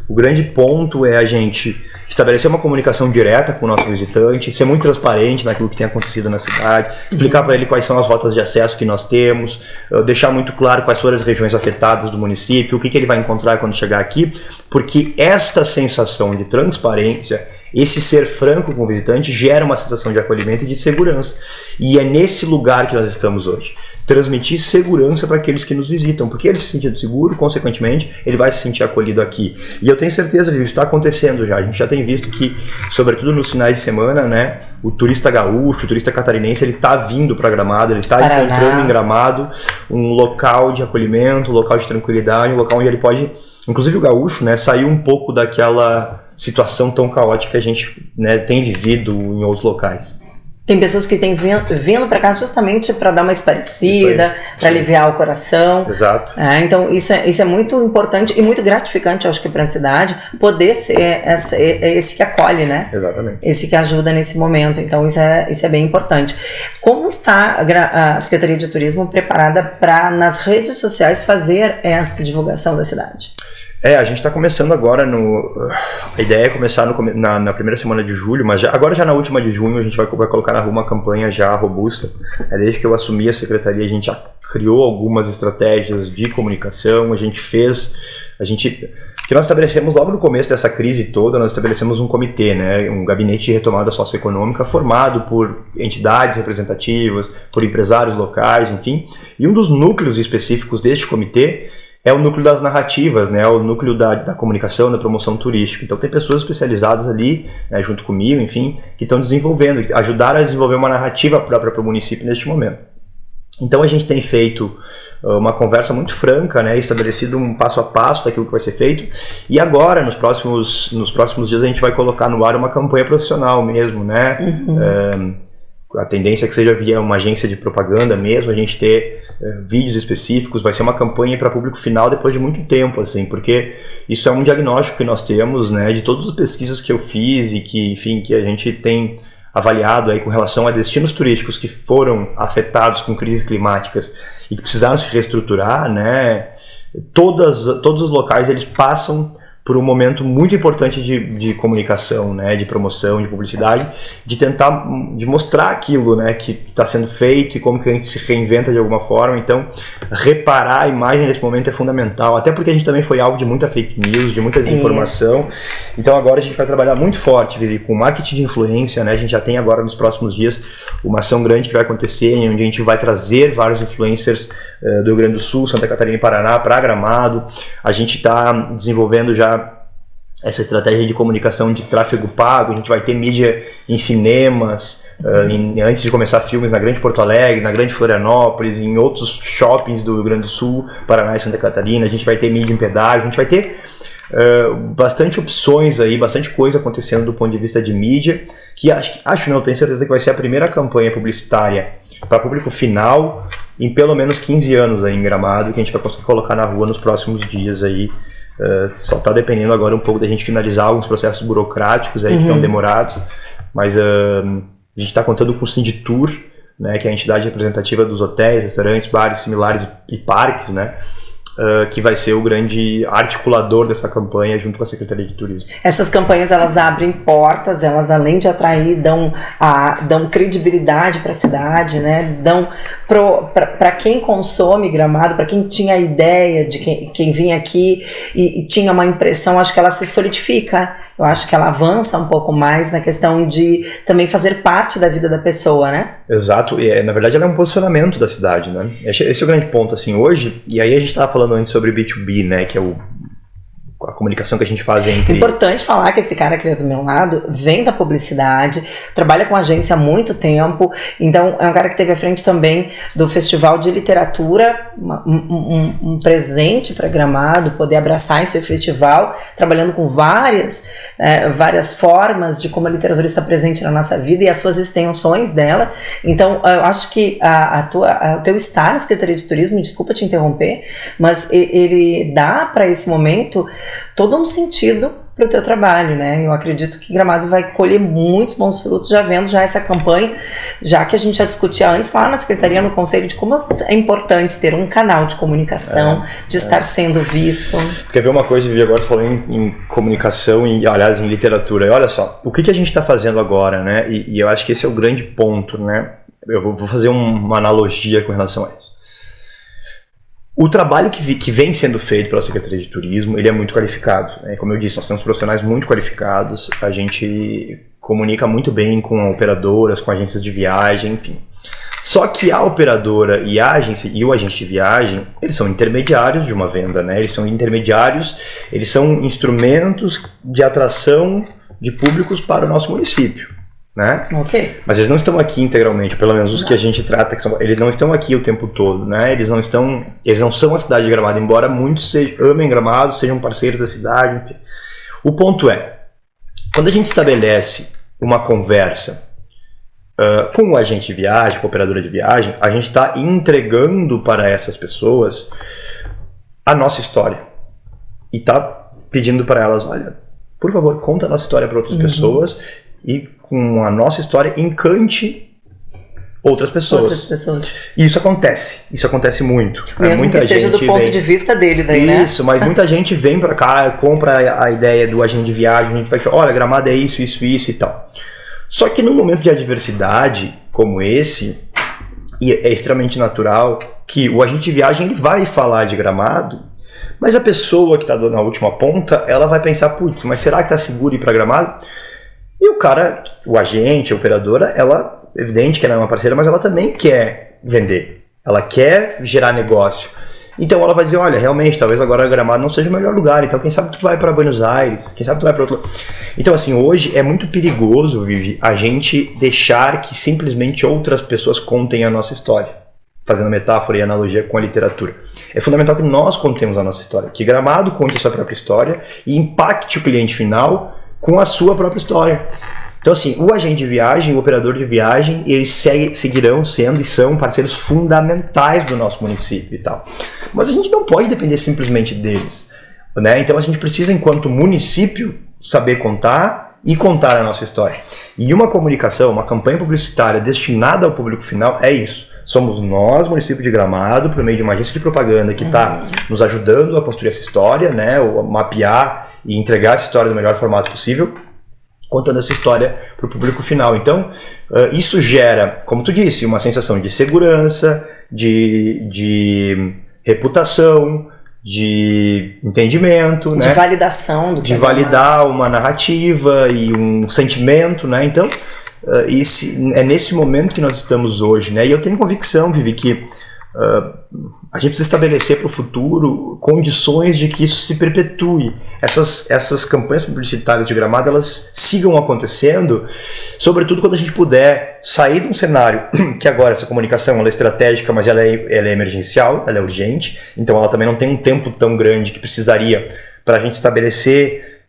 o grande ponto é a gente estabelecer uma comunicação direta com o nosso visitante, ser muito transparente naquilo que tem acontecido na cidade, explicar para ele quais são as rotas de acesso que nós temos, deixar muito claro quais foram as regiões afetadas do município, o que ele vai encontrar quando chegar aqui, porque esta sensação de transparência, esse ser franco com o visitante, gera uma sensação de acolhimento e de segurança. E é nesse lugar que nós estamos hoje. Transmitir segurança para aqueles que nos visitam, porque ele se sentindo seguro, consequentemente, ele vai se sentir acolhido aqui. E eu tenho certeza que isso está acontecendo já. A gente já tem visto que, sobretudo nos finais de semana, né, o turista gaúcho, o turista catarinense, ele está vindo para Gramado, ele está encontrando em Gramado um local de acolhimento, um local de tranquilidade, um local onde ele pode, inclusive o gaúcho, né, sair um pouco daquela situação tão caótica que a gente, né, tem vivido em outros locais. Tem pessoas que têm vindo para cá justamente para dar uma esparecida, para aliviar o coração. Exato. Então isso é muito importante e muito gratificante, eu acho que para a cidade, poder ser esse que acolhe, né? Exatamente. Esse que ajuda nesse momento. Então isso é bem importante. Como está a Secretaria de Turismo preparada para, nas redes sociais, fazer essa divulgação da cidade? A gente está começando agora a ideia é começar na primeira semana de julho, mas agora já na última de junho a gente vai colocar na rua uma campanha já robusta. Desde que eu assumi a secretaria, a gente já criou algumas estratégias de comunicação, que nós estabelecemos logo no começo dessa crise toda, nós estabelecemos um comitê, né, um gabinete de retomada socioeconômica formado por entidades representativas, por empresários locais, enfim, e um dos núcleos específicos deste comitê é o núcleo das narrativas, né? É o núcleo da comunicação, da promoção turística. Então tem pessoas especializadas ali, né, junto comigo, enfim, que estão desenvolvendo, que ajudaram a desenvolver uma narrativa própria para o município neste momento. Então a gente tem feito uma conversa muito franca, né, estabelecido um passo a passo daquilo que vai ser feito, e agora, nos próximos dias, a gente vai colocar no ar uma campanha profissional mesmo, né? A tendência é que seja via uma agência de propaganda mesmo, a gente ter vídeos específicos, vai ser uma campanha para público final depois de muito tempo, assim, porque isso é um diagnóstico que nós temos, né, de todas as pesquisas que eu fiz e que, enfim, que a gente tem avaliado aí com relação a destinos turísticos que foram afetados com crises climáticas e que precisaram se reestruturar, né, todos os locais eles passam por um momento muito importante de comunicação, né, de promoção, de publicidade, de tentar, de mostrar aquilo, né, que está sendo feito e como que a gente se reinventa de alguma forma. Então, reparar a imagem nesse momento é fundamental, até porque a gente também foi alvo de muita fake news, de muita desinformação. Isso. Então agora a gente vai trabalhar muito forte, Vivi, com marketing de influência, né, a gente já tem agora nos próximos dias uma ação grande que vai acontecer, onde a gente vai trazer vários influencers do Rio Grande do Sul, Santa Catarina e Paraná para Gramado. A gente está desenvolvendo já essa estratégia de comunicação de tráfego pago, a gente vai ter mídia em cinemas, antes de começar filmes na Grande Porto Alegre, na Grande Florianópolis, em outros shoppings do Rio Grande do Sul, Paraná e Santa Catarina, a gente vai ter mídia em pedágio, a gente vai ter bastante opções aí, bastante coisa acontecendo do ponto de vista de mídia, que tenho certeza que vai ser a primeira campanha publicitária para público final em pelo menos 15 anos aí em Gramado, que a gente vai conseguir colocar na rua nos próximos dias aí. Só está dependendo agora um pouco da gente finalizar alguns processos burocráticos aí que estão demorados, mas a gente está contando com o Sinditur, né, que é a entidade representativa dos hotéis, restaurantes, bares similares e parques, né, que vai ser o grande articulador dessa campanha junto com a Secretaria de Turismo. Essas campanhas, elas abrem portas, elas além de atrair, dão credibilidade para a cidade, né? Dão para quem consome Gramado, para quem tinha a ideia de quem vinha aqui e tinha uma impressão, acho que ela se solidifica. Eu acho que ela avança um pouco mais na questão de também fazer parte da vida da pessoa, né? Exato, e na verdade ela é um posicionamento da cidade, né? Esse é o grande ponto, assim, hoje, e aí a gente estava falando antes sobre B2B, né, que é a comunicação que a gente faz entre... Importante falar que esse cara aqui do meu lado vem da publicidade, trabalha com agência há muito tempo, então é um cara que esteve à frente também do Festival de Literatura, um presente para Gramado, poder abraçar esse festival, trabalhando com várias formas de como a literatura está presente na nossa vida e as suas extensões dela. Então eu acho que o teu estar na Secretaria de Turismo, desculpa te interromper, mas ele dá para esse momento todo um sentido para o teu trabalho, né? Eu acredito que Gramado vai colher muitos bons frutos já vendo já essa campanha, já que a gente já discutia antes lá na Secretaria, no Conselho, de como é importante ter um canal de comunicação, de estar sendo visto. Quer ver uma coisa, Vivi, agora você falou em comunicação e, aliás, em literatura. E olha só, o que a gente está fazendo agora, né? E eu acho que esse é o grande ponto, né? Eu vou fazer uma analogia com relação a isso. O trabalho que vem sendo feito pela Secretaria de Turismo, ele é muito qualificado, né? Como eu disse, nós temos profissionais muito qualificados, a gente comunica muito bem com operadoras, com agências de viagem, enfim. Só que a operadora e a agência e o agente de viagem, eles são intermediários de uma venda, né? Eles são intermediários, eles são instrumentos de atração de públicos para o nosso município, né? Okay. Mas eles não estão aqui integralmente, pelo menos os que a gente trata, eles não estão aqui o tempo todo, né? Eles não são a cidade de Gramado, embora muitos amem Gramado, sejam parceiros da cidade, enfim. O ponto é, quando a gente estabelece uma conversa com o agente de viagem, com a operadora de viagem, a gente está entregando para essas pessoas a nossa história e está pedindo para elas, olha, por favor, conta a nossa história para outras pessoas e com a nossa história encante outras pessoas. E isso acontece muito. Mesmo muita que seja do ponto de vista dele daí, né? Isso, mas muita gente vem para cá, compra a ideia do agente de viagem, a gente vai falar, olha, Gramado é isso e tal. Só que num momento de adversidade como esse, e é extremamente natural que o agente de viagem ele vai falar de Gramado, mas a pessoa que está na última ponta, ela vai pensar, putz, mas será que está seguro ir para Gramado? E o cara, o agente, a operadora, ela, evidente que ela é uma parceira, mas ela também quer vender. Ela quer gerar negócio. Então ela vai dizer, olha, realmente, talvez agora Gramado não seja o melhor lugar, então quem sabe tu vai para Buenos Aires, quem sabe tu vai para outro lugar. Então assim, hoje é muito perigoso, Vivi, a gente deixar que simplesmente outras pessoas contem a nossa história, fazendo metáfora e analogia com a literatura. É fundamental que nós contemos a nossa história, que Gramado conte a sua própria história e impacte o cliente final com a sua própria história. Então assim, o agente de viagem, o operador de viagem, eles seguirão sendo e são parceiros fundamentais do nosso município e tal. Mas a gente não pode depender simplesmente deles, né? Então a gente precisa, enquanto município, saber contar e contar a nossa história. E uma comunicação, uma campanha publicitária destinada ao público final é isso. Somos nós, município de Gramado, por meio de uma agência de propaganda que está nos ajudando a construir essa história, né? Ou mapear e entregar essa história do melhor formato possível, contando essa história para o público final. Então, isso gera, como tu disse, uma sensação de segurança, de reputação, de entendimento, de né? validação do que de validar uma narrativa e um sentimento, né? Então, é nesse momento que nós estamos hoje, né? E eu tenho convicção, Vivi, que a gente precisa estabelecer para o futuro condições de que isso se perpetue. Essas campanhas publicitárias de Gramado, elas sigam acontecendo, sobretudo quando a gente puder sair de um cenário que agora essa comunicação ela é estratégica, mas ela é emergencial, ela é urgente, então ela também não tem um tempo tão grande que precisaria para a gente estabelecer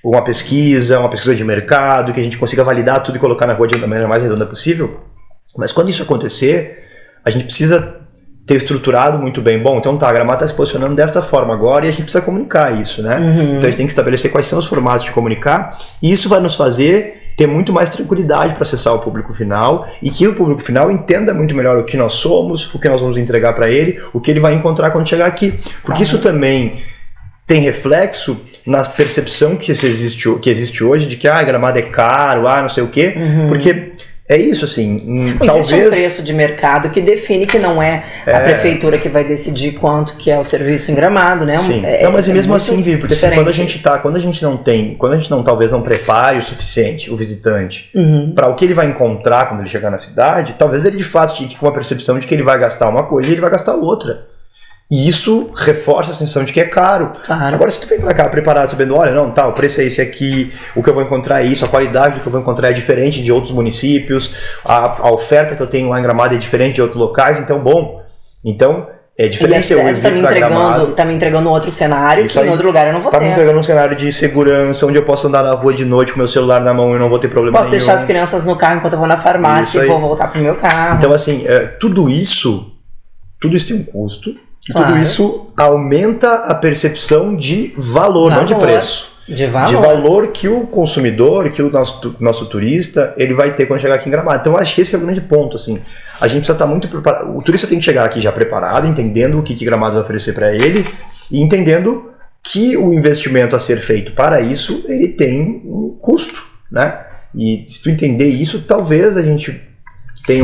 uma pesquisa de mercado, que a gente consiga validar tudo e colocar na rua da maneira mais redonda possível. Mas quando isso acontecer, a gente precisa ter estruturado muito bem. Bom, então a Gramado está se posicionando desta forma agora e a gente precisa comunicar isso, né? Então a gente tem que estabelecer quais são os formatos de comunicar e isso vai nos fazer ter muito mais tranquilidade para acessar o público final e que o público final entenda muito melhor o que nós somos, o que nós vamos entregar para ele, o que ele vai encontrar quando chegar aqui. Porque isso também tem reflexo na percepção que existe hoje de que Gramado é caro, não sei o quê, porque é isso, assim, talvez... Existe um preço de mercado que define que não é a prefeitura que vai decidir quanto que é o serviço em Gramado, né? Sim. Mas mesmo assim, Vivi, porque assim, quando a gente não talvez não prepare o suficiente o visitante para o que ele vai encontrar quando ele chegar na cidade, talvez ele de fato fique com uma percepção de que ele vai gastar uma coisa e ele vai gastar outra. E isso reforça a sensação de que é caro. Claro. Agora, se tu vem pra cá preparado, sabendo, olha, não, o preço é esse aqui, o que eu vou encontrar é isso, a qualidade que eu vou encontrar é diferente de outros municípios, a oferta que eu tenho lá em Gramado é diferente de outros locais, então, é diferente eu ir pra Gramado. Tá me entregando outro cenário que em outro lugar eu não vou ter. Tá me entregando um cenário de segurança, onde eu posso andar na rua de noite com meu celular na mão e não vou ter problema nenhum. Posso deixar as crianças no carro enquanto eu vou na farmácia e vou voltar pro meu carro. Então, assim, tudo isso tem um custo. E claro. Tudo isso aumenta a percepção de valor, não de preço. De valor. De valor que o consumidor, que o nosso turista, ele vai ter quando chegar aqui em Gramado. Então, eu acho que esse é o grande ponto. Assim. A gente precisa estar muito preparado. O turista tem que chegar aqui já preparado, entendendo o que Gramado vai oferecer para ele e entendendo que o investimento a ser feito para isso, ele tem um custo, né? E se tu entender isso, talvez a gente...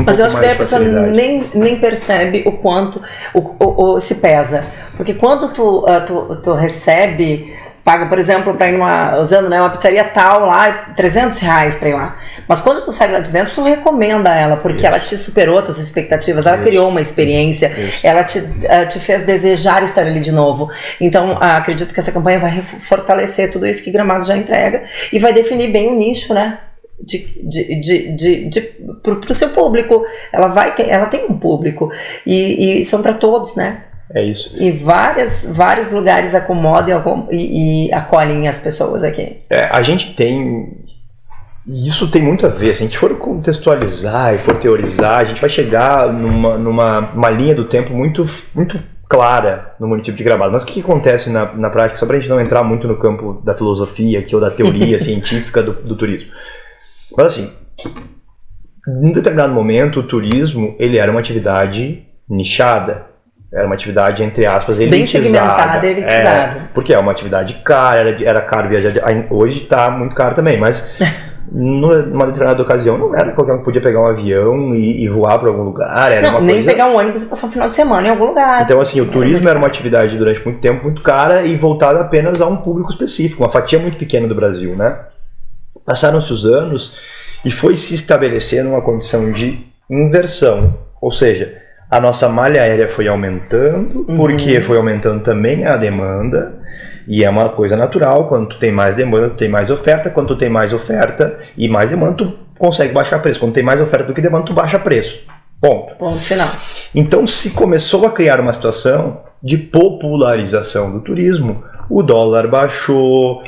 Mas eu acho que daí a pessoa nem percebe o quanto se pesa. Porque quando tu recebe, paga, por exemplo, para ir uma pizzaria tal lá, R$300 para ir lá. Mas quando tu sai lá de dentro, tu recomenda ela, porque ela te superou as tuas expectativas, ela criou uma experiência, ela te fez desejar estar ali de novo. Então, acredito que essa campanha vai fortalecer tudo isso que Gramado já entrega e vai definir bem o nicho, né? Pro seu público, ela tem um público e são para todos, né? É isso. E vários lugares acomodam e acolhem as pessoas aqui. A gente tem, e isso tem muito a ver, se a gente for contextualizar e for teorizar, a gente vai chegar numa linha do tempo muito clara no município de Gramado. Mas o que acontece na prática, só para a gente não entrar muito no campo da filosofia aqui, ou da teoria científica do turismo. Mas assim, em determinado momento o turismo ele era uma atividade nichada, era uma atividade entre aspas elitizada. Bem segmentada, elitizada. Porque é uma atividade cara, era caro viajar, hoje está muito caro também, mas numa determinada ocasião não era qualquer um que podia pegar um avião e voar para algum lugar. Era uma nem coisa... pegar um ônibus e passar um final de semana em algum lugar. Então assim, o turismo era uma atividade durante muito tempo muito cara e voltada apenas a um público específico, uma fatia muito pequena do Brasil, né? Passaram-se os anos e foi se estabelecendo uma condição de inversão, ou seja, a nossa malha aérea foi aumentando, porque foi aumentando também a demanda, e é uma coisa natural, quando tu tem mais demanda, tu tem mais oferta, quando tu tem mais oferta e mais demanda, tu consegue baixar preço, quando tem mais oferta do que demanda, tu baixa preço. Ponto. Ponto final. Então se começou a criar uma situação de popularização do turismo, o dólar baixou,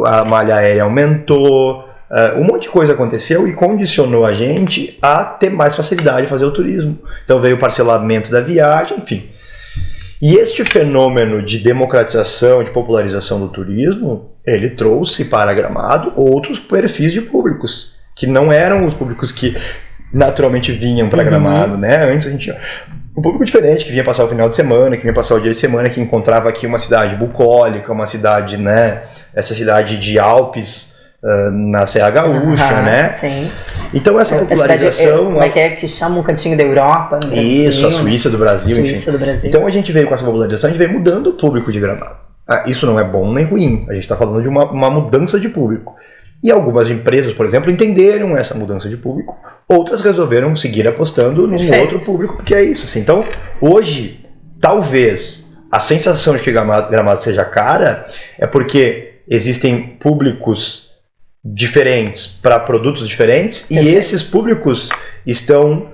a malha aérea aumentou, um monte de coisa aconteceu e condicionou a gente a ter mais facilidade de fazer o turismo. Então veio o parcelamento da viagem, enfim. E este fenômeno de democratização, de popularização do turismo, ele trouxe para Gramado outros perfis de públicos, que não eram os públicos que naturalmente vinham para Gramado, né? Antes a gente tinha um público diferente, que vinha passar o final de semana, que vinha passar o dia de semana, que encontrava aqui uma cidade bucólica, uma cidade, né? Essa cidade de Alpes, na Serra Gaúcha, né? Sim. Então essa popularização... Como é que chama um cantinho da Europa? Isso, a Suíça do Brasil. Suíça do Brasil. Então a gente veio com essa popularização, a gente veio mudando o público de Gramado. Isso não é bom nem ruim, a gente está falando de uma mudança de público. E algumas empresas, por exemplo, entenderam essa mudança de público, outras resolveram seguir apostando num outro público, porque é isso. Assim. Então, hoje, talvez a sensação de que Gramado seja cara é porque existem públicos diferentes para produtos diferentes e esses públicos estão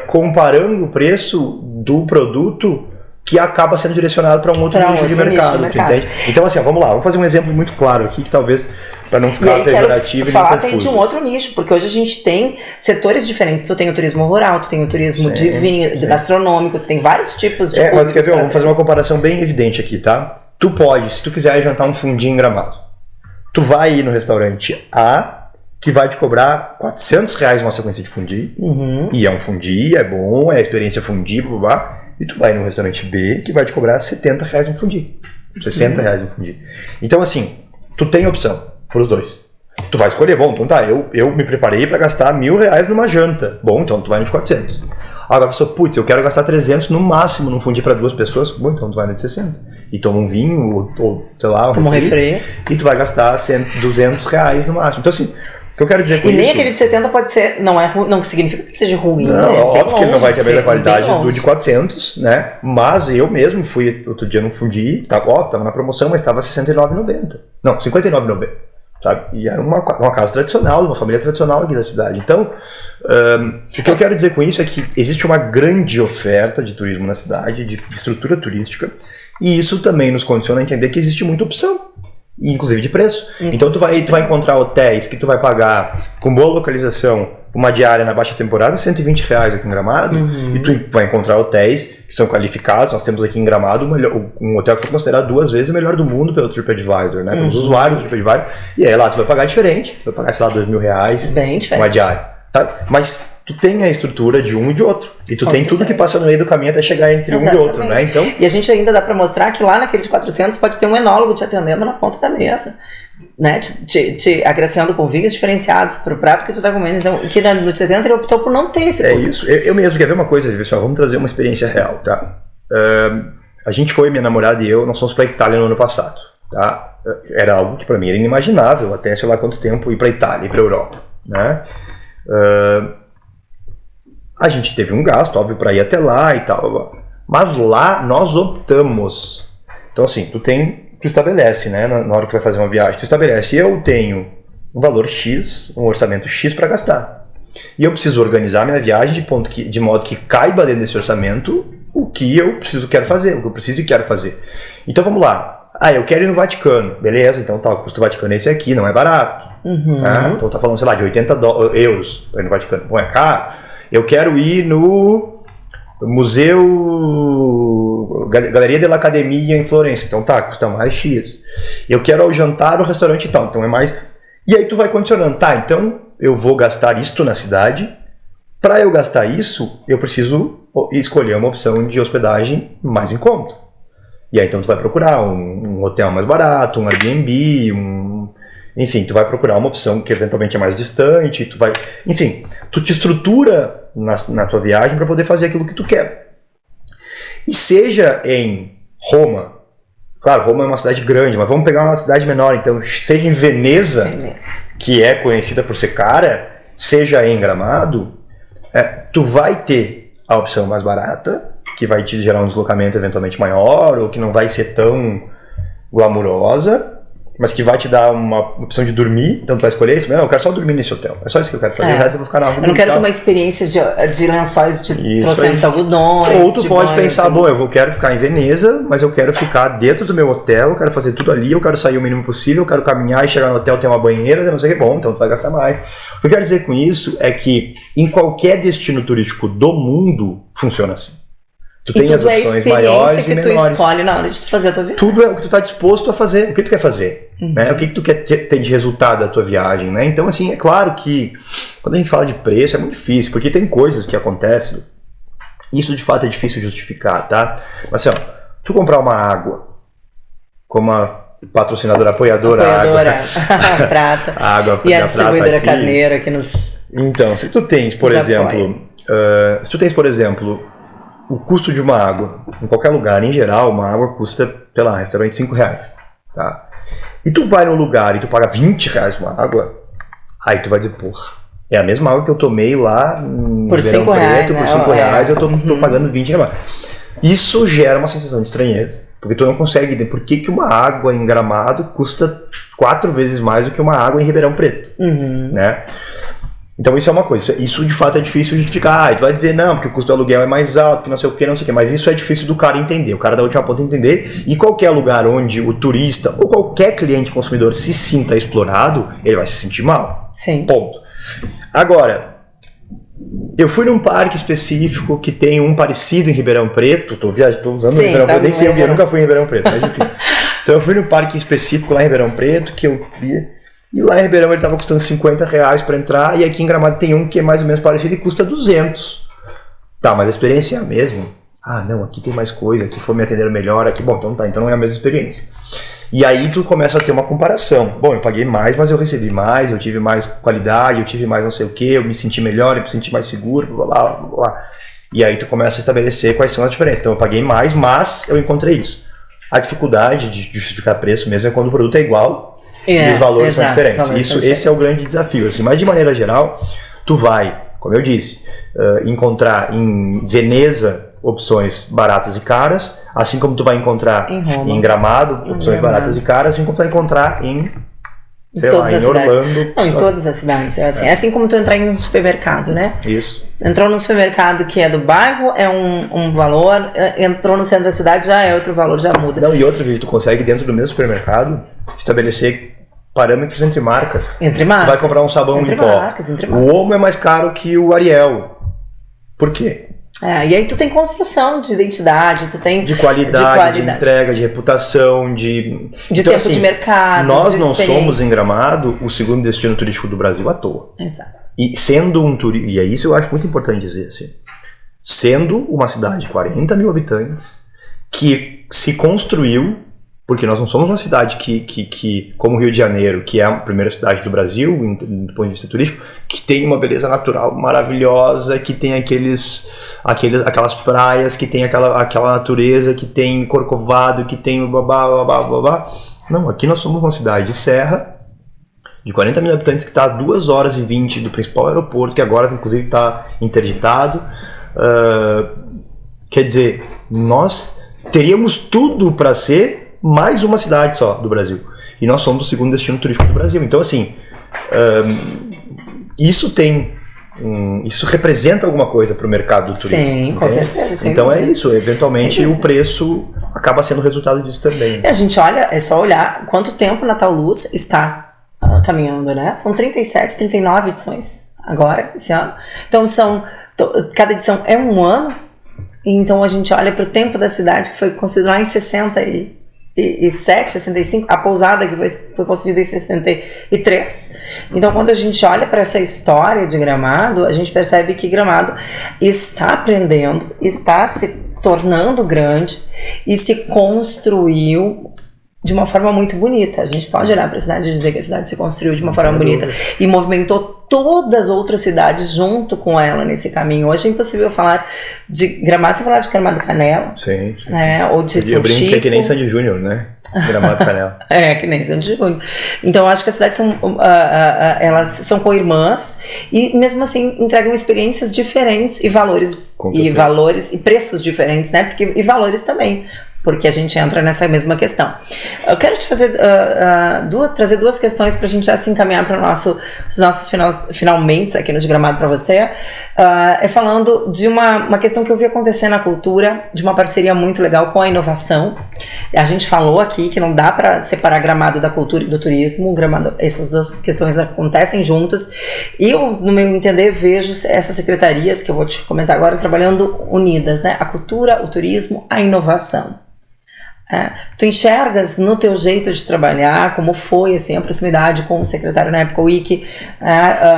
comparando o preço do produto que acaba sendo direcionado para um outro nicho de mercado. Entende? Então, assim, vamos lá, vamos fazer um exemplo muito claro aqui, que talvez, para não ficar pejorativo e nem confuso. Tem de um outro nicho, porque hoje a gente tem setores diferentes. Tu tem o turismo rural, tu tem o turismo de vinho, gastronômico, tu tem vários tipos de mas quer ver, vamos fazer uma comparação bem evidente aqui, tá? Tu pode, se tu quiser jantar um fundi em Gramado, tu vai ir no restaurante A, que vai te cobrar R$400 uma sequência de fundi, e é um fundi, é bom, é a experiência fundi, blá. E tu vai no restaurante B, que vai te cobrar R$70 um fundi. R$60 um fundi. Então, assim, tu tem opção por os dois. Tu vai escolher, bom, então tá, eu me preparei para gastar R$1.000 numa janta. Bom, então tu vai no de 400. Agora a pessoa, putz, eu quero gastar 300 no máximo num fundi para 2 pessoas. Bom, então tu vai no de 60. E toma um vinho, ou sei lá, um refri. E tu vai gastar R$200 no máximo. Então, assim, o que eu quero dizer com isso... E nem aquele de 70 pode ser, não significa que seja ruim. Não, né? Óbvio que ele não vai ter a mesma qualidade do de 400, né? Mas eu mesmo fui outro dia num fundi, tava na promoção, mas estava R$69,90. Não, R$59,90. Sabe? E era uma casa tradicional, uma família tradicional aqui da cidade. Então, o que eu quero dizer com isso é que existe uma grande oferta de turismo na cidade, de estrutura turística, e isso também nos condiciona a entender que existe muita opção. Inclusive de preço. Então tu vai encontrar hotéis que tu vai pagar com boa localização uma diária na baixa temporada R$120 aqui em Gramado, e tu vai encontrar hotéis que são qualificados. Nós temos aqui em Gramado um hotel que foi considerado 2 vezes o melhor do mundo pelo TripAdvisor, né? Pelos usuários do TripAdvisor. E aí lá tu vai pagar diferente, tu vai pagar, sei lá, R$2.000 bem diferente. Uma diária, tá? Mas tu tem a estrutura de um e de outro. E tu tem tudo que passa no meio do caminho até chegar entre um e outro, né? Então... E a gente ainda dá para mostrar que lá naquele de 400 pode ter um enólogo te atendendo na ponta da mesa, né? Te acrescentando com vinhos diferenciados para o prato que tu tá comendo. Então, que no de 70 ele optou por não ter esse custo. É isso. Eu mesmo, quer ver uma coisa, pessoal? Vamos trazer uma experiência real, tá? A gente foi, minha namorada e eu, nós fomos para Itália no ano passado, tá? Era algo que para mim era inimaginável, até sei lá quanto tempo, ir para Itália, ir para Europa, né? A gente teve um gasto, óbvio, para ir até lá e tal. Mas lá nós optamos. Então, assim, tu estabelece, né, na hora que tu vai fazer uma viagem, tu estabelece, eu tenho um valor X, um orçamento X para gastar. E eu preciso organizar minha viagem de modo que caiba dentro desse orçamento o que eu quero fazer, o que eu preciso e quero fazer. Então, vamos lá. Eu quero ir no Vaticano. Beleza, então tá, o custo do Vaticano é esse aqui, não é barato. Tá? Então tá falando, sei lá, de €80 para ir no Vaticano. Bom, é caro. Eu quero ir no Museu Galeria della Academia em Florença. Então tá, custa mais X. Eu quero jantar no restaurante e tal. Então é mais... E aí tu vai condicionando. Tá, então eu vou gastar isto na cidade. Para eu gastar isso, eu preciso escolher uma opção de hospedagem mais em conta. E aí então tu vai procurar um hotel mais barato, um Airbnb, enfim, tu vai procurar uma opção que eventualmente é mais distante, enfim, tu te estrutura na tua viagem para poder fazer aquilo que tu quer. E seja em Roma, claro, Roma é uma cidade grande, mas vamos pegar uma cidade menor, então, seja em Veneza, que é conhecida por ser cara, seja em Gramado, tu vai ter a opção mais barata, que vai te gerar um deslocamento eventualmente maior, ou que não vai ser tão glamurosa, mas que vai te dar uma opção de dormir. Então tu vai escolher isso, não, eu quero só dormir nesse hotel, é só isso que eu quero fazer, o resto eu vou ficar na rua. Eu não quero ter uma experiência de lençóis de trocentos algodões. Ou tu pode pensar, bom, eu quero ficar em Veneza, mas eu quero ficar dentro do meu hotel, eu quero fazer tudo ali, eu quero sair o mínimo possível, eu quero caminhar e chegar no hotel, ter uma banheira, não sei o que, bom, então tu vai gastar mais. O que eu quero dizer com isso é que em qualquer destino turístico do mundo funciona assim. Tu tem as opções maiores e menores. Tu escolhe na hora de tu fazer a tua viagem. Tudo é o que tu está disposto a fazer, o que tu quer fazer, né? O que tu quer ter de resultado da tua viagem, né? Então, assim, é claro que quando a gente fala de preço é muito difícil, porque tem coisas que acontecem, isso de fato é difícil de justificar, tá? Mas assim, ó, tu comprar uma água, como a patrocinadora apoiadora água, prata, água e a distribuidora Carneiro aqui nos... Então, se tu tens, por exemplo, o custo de uma água, em qualquer lugar, em geral, uma água custa, sei lá, restaurante R$5, tá? E tu vai num lugar e tu paga R$20 uma água, aí tu vai dizer, porra, é a mesma água que eu tomei lá em por Ribeirão Preto, né? por R$5, eu tô pagando R$20. Isso gera uma sensação de estranheza, porque tu não consegue entender por que uma água em Gramado custa 4 vezes mais do que uma água em Ribeirão Preto, né? Então isso é uma coisa, isso de fato é difícil de justificar, tu vai dizer não, porque o custo do aluguel é mais alto, que não sei o que, mas isso é difícil do cara entender, o cara da última ponta entender, e qualquer lugar onde o turista ou qualquer cliente consumidor se sinta explorado, ele vai se sentir mal. Sim. Ponto. Agora, eu fui num parque específico que tem um parecido em Ribeirão Preto, tô usando Sim, Ribeirão Preto, nem sei, eu nunca fui em Ribeirão Preto, mas enfim. Então eu fui num parque específico lá em Ribeirão Preto, que eu vi. E lá em Ribeirão ele estava custando R$50 para entrar, e aqui em Gramado tem um que é mais ou menos parecido e custa 200. Tá, mas a experiência é a mesma? Ah, não, aqui tem mais coisa, aqui foi me atender melhor, aqui, bom, então tá, então não é a mesma experiência. E aí tu começa a ter uma comparação. Bom, eu paguei mais, mas eu recebi mais, eu tive mais qualidade, eu tive mais não sei o que, eu me senti melhor, eu me senti mais seguro, blá, blá, blá, blá. E aí tu começa a estabelecer quais são as diferenças. Então eu paguei mais, mas eu encontrei isso. A dificuldade de justificar preço mesmo é quando o produto é igual, e os valores são diferentes. Esse é o grande desafio. Assim. Mas de maneira geral, tu vai, como eu disse, encontrar em Veneza opções baratas e caras, assim como tu vai encontrar em Gramado opções baratas e caras, assim como tu vai encontrar em Orlando. Não, em todas as cidades. É assim como tu entrar em um supermercado, né? Isso. Entrou no supermercado que é do bairro, é um valor, entrou no centro da cidade, já é outro valor, já muda. Não, e outra vez, tu consegue dentro do mesmo supermercado estabelecer parâmetros entre marcas. Entre marcas. Tu vai comprar um sabão em pó. O Omo é mais caro que o Ariel. Por quê? E aí tu tem construção de identidade, tu tem... De qualidade, de entrega, de reputação, de então, tempo assim, de mercado, nós não somos em Gramado o segundo destino turístico do Brasil à toa. Exato. E sendo um turismo, e é isso eu acho muito importante dizer assim, sendo uma cidade de 40 mil habitantes que se construiu, porque nós não somos uma cidade que como o Rio de Janeiro, que é a primeira cidade do Brasil, do ponto de vista turístico, que tem uma beleza natural maravilhosa, que tem aquelas praias, que tem aquela natureza, que tem Corcovado, que tem babá. Não, aqui nós somos uma cidade de serra, de 40 mil habitantes, que está a 2h20 do principal aeroporto, que agora inclusive está interditado. Quer dizer, nós teríamos tudo para ser mais uma cidade só do Brasil. E nós somos o segundo destino turístico do Brasil. Então, assim, isso representa alguma coisa para o mercado do turismo. Sim, com certeza. Então é isso. Eventualmente o preço acaba sendo resultado disso também. E a gente olha, é só olhar quanto tempo Natal Luz está caminhando, né? São 37, 39 edições agora, esse ano. Então cada edição é um ano. Então a gente olha para o tempo da cidade, que foi construído lá em 67, 65, a pousada que foi construída em 63. Então, quando a gente olha para essa história de Gramado, a gente percebe que Gramado está aprendendo, está se tornando grande e se construiu de uma forma muito bonita. A gente pode olhar para a cidade e dizer que a cidade se construiu de uma forma bonita e movimentou todas as outras cidades junto com ela nesse caminho. Hoje é impossível falar de Gramado sem falar de Gramado Canela. Sim. Né? Ou de São Chico. Eu brinco que é que nem Sandy Júnior, né? Gramado Canela. Que nem Sandy Júnior. Então, eu acho que as cidades elas são co-irmãs e, mesmo assim, entregam experiências diferentes e valores e preços diferentes, né? E valores também, porque a gente entra nessa mesma questão. Eu quero te fazer trazer duas questões para a gente já se encaminhar para os nossos finalmente aqui no De Gramado para você. Falando de uma questão que eu vi acontecer na cultura, de uma parceria muito legal com a inovação. A gente falou aqui que não dá para separar Gramado da cultura e do turismo. Essas duas questões acontecem juntas. E eu, no meu entender, vejo essas secretarias, que eu vou te comentar agora, trabalhando unidas, né? A cultura, o turismo, a inovação. Tu enxergas no teu jeito de trabalhar, como foi assim, a proximidade com o secretário na época, o Ike,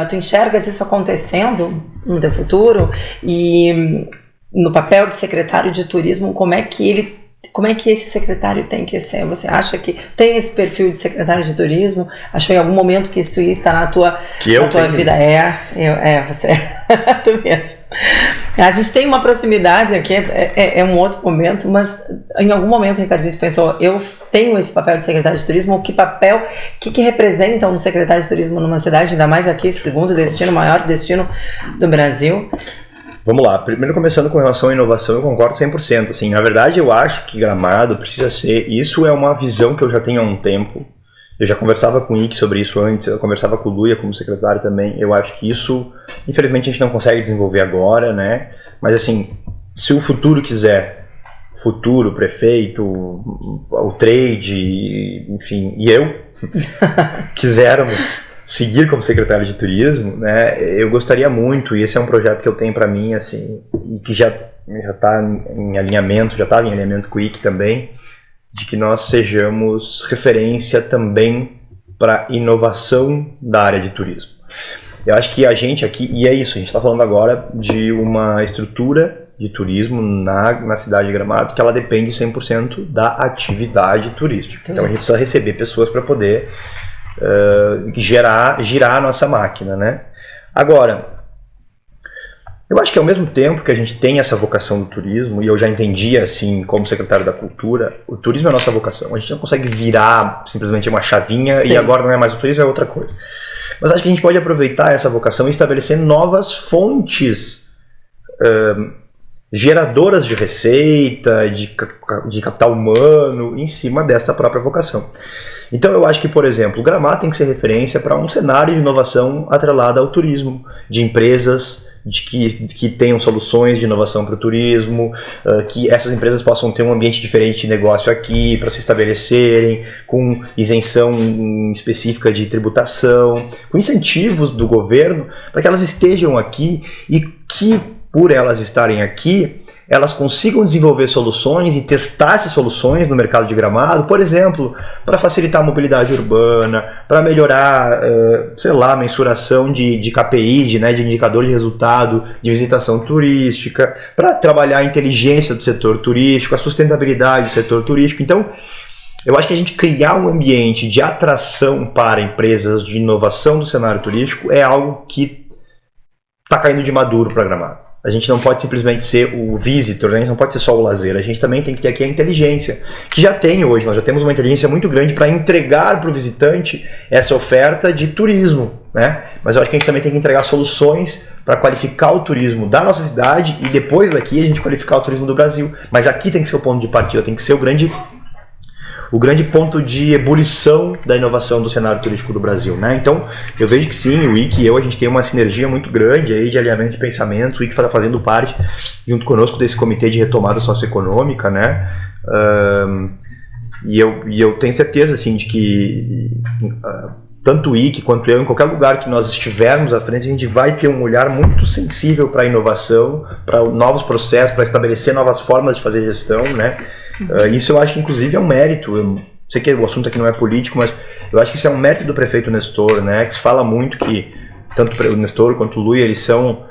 tu enxergas isso acontecendo no teu futuro? E no papel de secretário de turismo, como é que esse secretário tem que ser? Você acha que tem esse perfil de secretário de turismo? Achou em algum momento que isso ia estar na tua vida? Você tu mesmo. A gente tem uma proximidade aqui, é um outro momento, mas em algum momento, Ricardinho, tu pensou, eu tenho esse papel de secretário de turismo, que representa um secretário de turismo numa cidade, ainda mais aqui, segundo destino, maior destino do Brasil? Vamos lá, primeiro começando com relação à inovação, eu concordo 100%. Assim, na verdade, eu acho que Gramado precisa ser... Isso é uma visão que eu já tenho há um tempo. Eu já conversava com o Ike sobre isso antes, eu conversava com o Luia como secretário também. Eu acho que isso, infelizmente, a gente não consegue desenvolver agora, né? Mas assim, se o futuro quiser, o prefeito, o trade, enfim, e eu, quisermos seguir como secretário de turismo, né, eu gostaria muito, e esse é um projeto que eu tenho para mim, assim, e que já está em alinhamento, já estava em alinhamento com o IC também, de que nós sejamos referência também para inovação da área de turismo. Eu acho que a gente aqui, e é isso, a gente está falando agora de uma estrutura de turismo na cidade de Gramado, que ela depende 100% da atividade turística. Então a gente precisa receber pessoas para poder girar a nossa máquina, né? Agora, eu acho que ao mesmo tempo que a gente tem essa vocação do turismo, e eu já entendia assim como secretário da cultura, o turismo é a nossa vocação. A gente não consegue virar simplesmente uma chavinha e agora não é mais o turismo, é outra coisa. Mas acho que a gente pode aproveitar essa vocação e estabelecer novas fontes geradoras de receita, de capital humano, em cima dessa própria vocação. Então eu acho que, por exemplo, o Gramado tem que ser referência para um cenário de inovação atrelado ao turismo, de empresas que tenham soluções de inovação para o turismo, que essas empresas possam ter um ambiente diferente de negócio aqui, para se estabelecerem, com isenção específica de tributação, com incentivos do governo, para que elas estejam aqui e que, por elas estarem aqui, elas consigam desenvolver soluções e testar essas soluções no mercado de Gramado, por exemplo, para facilitar a mobilidade urbana, para melhorar, a mensuração de KPI, de indicador de resultado de visitação turística, para trabalhar a inteligência do setor turístico, a sustentabilidade do setor turístico. Então, eu acho que a gente criar um ambiente de atração para empresas de inovação do cenário turístico é algo que está caindo de maduro para Gramado. A gente não pode simplesmente ser o visitor, a gente não pode ser só o lazer, a gente também tem que ter aqui a inteligência, que já tem hoje, nós já temos uma inteligência muito grande para entregar para o visitante essa oferta de turismo, né? Mas eu acho que a gente também tem que entregar soluções para qualificar o turismo da nossa cidade e depois daqui a gente qualificar o turismo do Brasil. Mas aqui tem que ser o ponto de partida, tem que ser o grande ponto de ebulição da inovação do cenário turístico do Brasil, né? Então, eu vejo que sim, o IC e eu, a gente tem uma sinergia muito grande aí de alinhamento de pensamentos, o IC está fazendo parte, junto conosco, desse comitê de retomada socioeconômica, né? E eu tenho certeza, assim, de que tanto o IC quanto eu, em qualquer lugar que nós estivermos à frente, a gente vai ter um olhar muito sensível para a inovação, para novos processos, para estabelecer novas formas de fazer gestão, né? Isso eu acho que inclusive é um mérito, eu sei que o assunto aqui não é político, mas eu acho que isso é um mérito do prefeito Nestor, né? Que se fala muito que tanto o Nestor quanto o Luia, eles são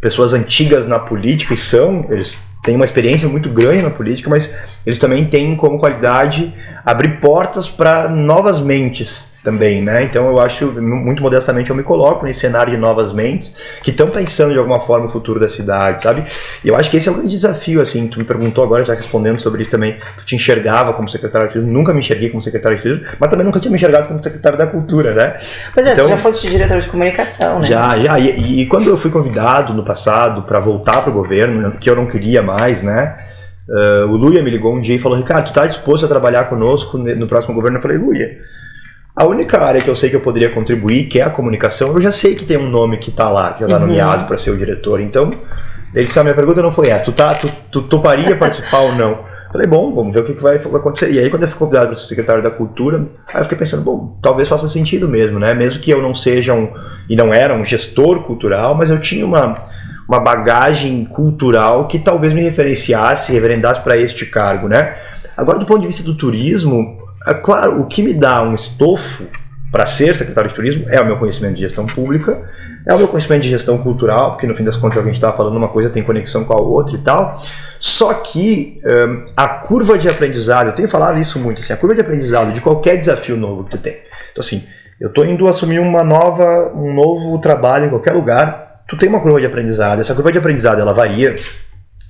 pessoas antigas na política, eles têm uma experiência muito grande na política, mas eles também têm como qualidade abrir portas para novas mentes também, né? Então eu acho, muito modestamente, eu me coloco nesse cenário de novas mentes que estão pensando de alguma forma o futuro da cidade, sabe? E eu acho que esse é um grande desafio, assim. Tu me perguntou agora, já respondendo sobre isso também, tu te enxergava como secretário de turismo? Nunca me enxerguei como secretário de turismo, mas também nunca tinha me enxergado como secretário da cultura, né? Pois é, então, tu já foste diretor de comunicação, né? Já. E quando eu fui convidado no passado para voltar para o governo, que eu não queria mais, né? O Luia me ligou um dia e falou: Ricardo, tu tá disposto a trabalhar conosco no próximo governo? Eu falei: Luia, a única área que eu sei que eu poderia contribuir, que é a comunicação, eu já sei que tem um nome que tá lá, que já tá nomeado para ser o diretor. Então, ele disse: a minha pergunta não foi essa, tu toparia participar ou não? Eu falei: bom, vamos ver o que vai acontecer. E aí, quando eu fui convidado para ser secretário da Cultura, aí eu fiquei pensando: bom, talvez faça sentido mesmo, né? Mesmo que eu não seja e não era um gestor cultural, mas eu tinha uma bagagem cultural que talvez me referenciasse, reverendasse para este cargo, né? Agora, do ponto de vista do turismo, é claro, o que me dá um estofo para ser secretário de turismo é o meu conhecimento de gestão pública, é o meu conhecimento de gestão cultural, porque no fim das contas a gente estava falando, uma coisa tem conexão com a outra e tal. Só que a curva de aprendizado, eu tenho falado isso muito, assim, a curva de aprendizado de qualquer desafio novo que tu tem. Então assim, eu estou indo assumir um novo trabalho em qualquer lugar, tu tem uma curva de aprendizado. Essa curva de aprendizado ela varia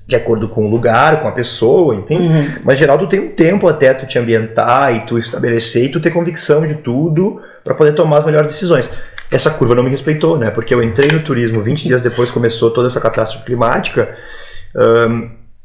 de acordo com o lugar, com a pessoa, enfim. Mas, em geral, tu tem um tempo até tu te ambientar e tu estabelecer e tu ter convicção de tudo para poder tomar as melhores decisões. Essa curva não me respeitou, né? Porque eu entrei no turismo 20 dias depois começou toda essa catástrofe climática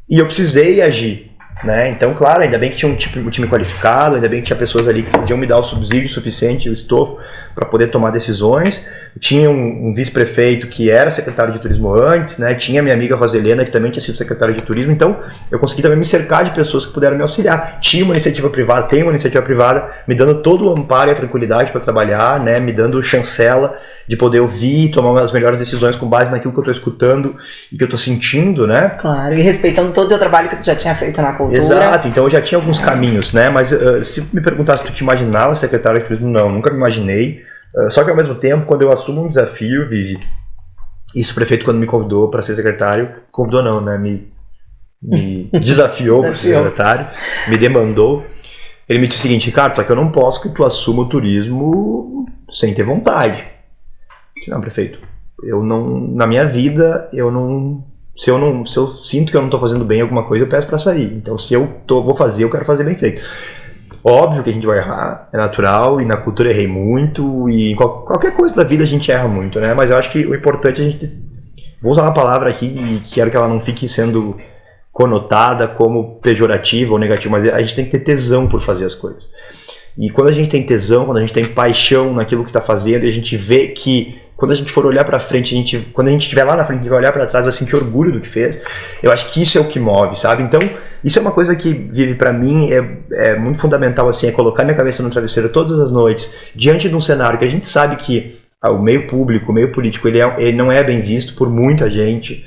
e eu precisei agir, né? Então, claro, ainda bem que tinha um time qualificado, ainda bem que tinha pessoas ali que podiam me dar o subsídio suficiente, o estofo, para poder tomar decisões. Tinha um vice-prefeito que era secretário de turismo antes, né? Tinha minha amiga Roselena, que também tinha sido secretária de turismo, então eu consegui também me cercar de pessoas que puderam me auxiliar. Tinha uma iniciativa privada, tem uma iniciativa privada, me dando todo o amparo e a tranquilidade para trabalhar, né? Me dando chancela de poder ouvir e tomar as melhores decisões com base naquilo que eu estou escutando e que eu estou sentindo, né? Claro, e respeitando todo o teu trabalho que tu já tinha feito na cultura. Exato, então eu já tinha alguns caminhos, né? Mas se me perguntasse se tu te imaginava secretário de turismo, não, nunca me imaginei. Só que ao mesmo tempo, quando eu assumo um desafio, Vivi, isso o prefeito quando me convidou para ser secretário, convidou não, né? Me desafiou para ser secretário, me demandou. Ele me disse o seguinte: Ricardo, só que eu não posso que tu assuma o turismo sem ter vontade. Eu disse: não, prefeito, eu não, na minha vida, se eu sinto que eu não estou fazendo bem alguma coisa, eu peço para sair. Então, se eu vou fazer, eu quero fazer bem feito. Óbvio que a gente vai errar, é natural, e na cultura errei muito, e em qualquer coisa da vida a gente erra muito, né? Mas eu acho que o importante é a gente... Vou usar uma palavra aqui e quero que ela não fique sendo conotada como pejorativa ou negativa, mas a gente tem que ter tesão por fazer as coisas. E quando a gente tem tesão, quando a gente tem paixão naquilo que está fazendo, e a gente vê que quando a gente for olhar para frente, quando a gente estiver lá na frente, a gente vai olhar para trás, vai sentir orgulho do que fez. Eu acho que isso é o que move, sabe? Então, isso é uma coisa que vive para mim, é muito fundamental, assim, é colocar minha cabeça no travesseiro todas as noites, diante de um cenário que a gente sabe que o meio público, o meio político, ele não é bem visto por muita gente,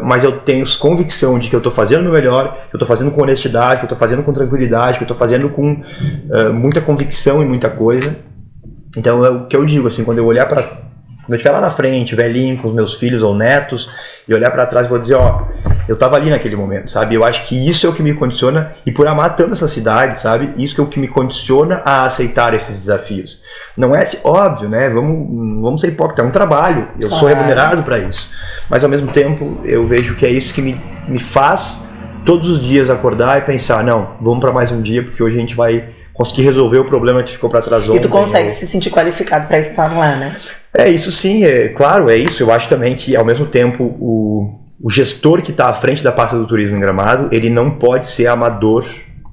mas eu tenho convicção de que eu estou fazendo o meu melhor, que eu estou fazendo com honestidade, que eu estou fazendo com tranquilidade, que eu estou fazendo com muita convicção e muita coisa. Então, é o que eu digo, assim, quando eu olhar para... Quando eu estiver lá na frente, velhinho, com os meus filhos ou netos, e olhar para trás e vou dizer, ó, eu estava ali naquele momento, sabe? Eu acho que isso é o que me condiciona, e por amar tanto essa cidade, sabe? Isso é o que me condiciona a aceitar esses desafios. Não é óbvio, né? Vamos ser hipócritas, é um trabalho, eu sou remunerado para isso. Mas ao mesmo tempo, eu vejo que é isso que me faz todos os dias acordar e pensar, não, vamos para mais um dia, porque hoje a gente vai conseguir resolver o problema que ficou para trás ontem. E tu consegue se sentir qualificado para estar lá, né? É isso sim, claro, é isso. Eu acho também que, ao mesmo tempo, o gestor que está à frente da pasta do turismo em Gramado, ele não pode ser amador,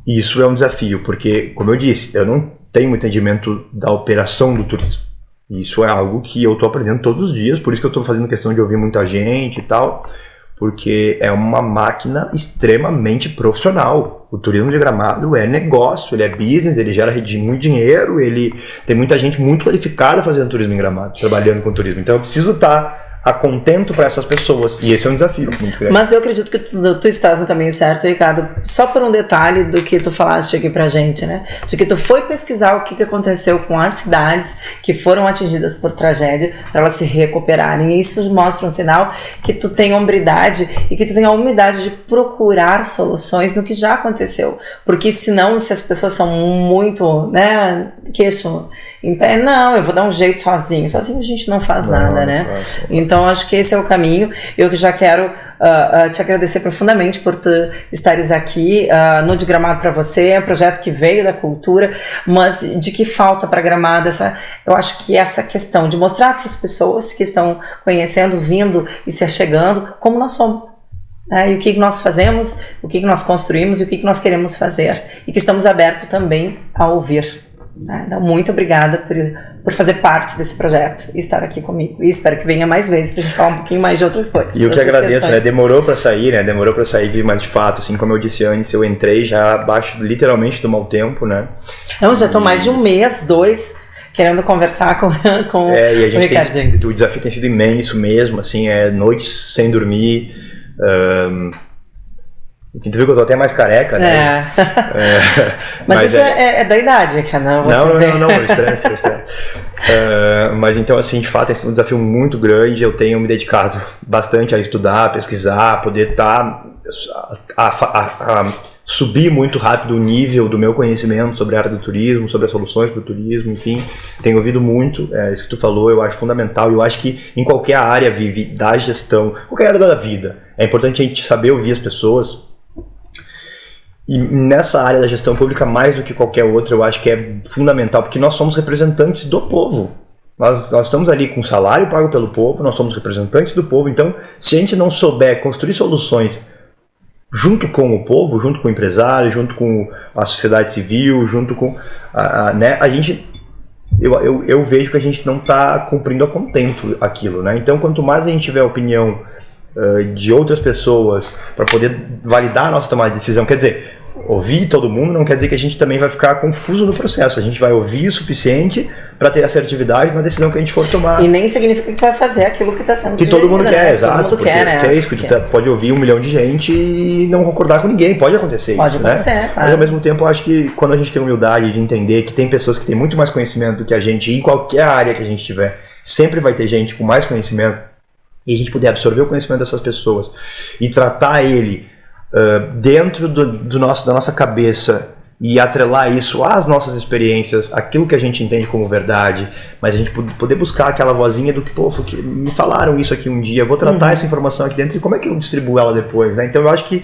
e isso é um desafio, porque, como eu disse, eu não tenho entendimento da operação do turismo. Isso é algo que eu estou aprendendo todos os dias, por isso que eu estou fazendo questão de ouvir muita gente e tal, porque é uma máquina extremamente profissional. O turismo de Gramado é negócio, ele é business, ele gera muito dinheiro, ele tem muita gente muito qualificada fazendo turismo em Gramado, trabalhando com turismo. Então eu preciso estar a contento para essas pessoas. E esse é um desafio muito grande. Mas eu acredito que tu estás no caminho certo, Ricardo, só por um detalhe do que tu falaste aqui pra gente, né? De que tu foi pesquisar o que aconteceu com as cidades que foram atingidas por tragédia para elas se recuperarem. E isso mostra um sinal que tu tem hombridade e que tu tem a humildade de procurar soluções no que já aconteceu. Porque senão, se as pessoas são muito, né, queixo em pé, não, eu vou dar um jeito sozinho. Sozinho a gente não faz nada, né? Então, acho que esse é o caminho. Eu que já quero te agradecer profundamente por tu estares aqui no De Gramado para Você. É um projeto que veio da cultura, mas de que falta para Gramado eu acho que essa questão de mostrar para as pessoas que estão conhecendo, vindo e se achegando como nós somos, né? E o que nós fazemos, o que nós construímos e o que nós queremos fazer, e que estamos abertos também a ouvir. Então, muito obrigada por fazer parte desse projeto e estar aqui comigo. E espero que venha mais vezes para a gente falar um pouquinho mais de outras coisas. E eu que agradeço, né? Demorou para sair, mas de fato, assim como eu disse antes, eu entrei já abaixo literalmente do mau tempo, né? Eu já estou mais de um mês, 2, querendo conversar com e a gente o Ricardinho. O desafio tem sido imenso mesmo, assim, noites sem dormir. Enfim, tu viu que eu tô até mais careca, né? Mas isso é da idade, cara. Não, o estresse. Mas então, assim, de fato, é um desafio muito grande. Eu tenho me dedicado bastante a estudar, a pesquisar, poder subir muito rápido o nível do meu conhecimento sobre a área do turismo, sobre as soluções para o turismo, enfim. Tenho ouvido muito, isso que tu falou, eu acho fundamental. Eu acho que em qualquer área da gestão, qualquer área da vida, é importante a gente saber ouvir as pessoas. E nessa área da gestão pública, mais do que qualquer outra, eu acho que é fundamental, porque nós somos representantes do povo. Nós estamos ali com salário pago pelo povo, nós somos representantes do povo. Então, se a gente não souber construir soluções junto com o povo, junto com o empresário, junto com a sociedade civil, junto com a gente... Eu vejo que a gente não está cumprindo a contento aquilo, né? Então, quanto mais a gente tiver a opinião de outras pessoas para poder validar a nossa tomada de decisão, quer dizer, ouvir todo mundo não quer dizer que a gente também vai ficar confuso no processo. A gente vai ouvir o suficiente para ter assertividade na decisão que a gente for tomar. E nem significa que vai fazer aquilo que está sendo sugerido. Que todo mundo quer, exato. Todo mundo quer, né? Que é isso, que tu pode ouvir 1 milhão de gente e não concordar com ninguém. Pode acontecer. Pode isso, acontecer, né? claro. Mas ao mesmo tempo, eu acho que quando a gente tem humildade de entender que tem pessoas que têm muito mais conhecimento do que a gente, e em qualquer área que a gente tiver, sempre vai ter gente com mais conhecimento, e a gente poder absorver o conhecimento dessas pessoas e tratar ele dentro da nossa cabeça e atrelar isso às nossas experiências, aquilo que a gente entende como verdade, mas a gente poder buscar aquela vozinha do que, que me falaram isso aqui um dia, eu vou tratar essa informação aqui dentro e como é que eu distribuo ela depois, né? Então eu acho que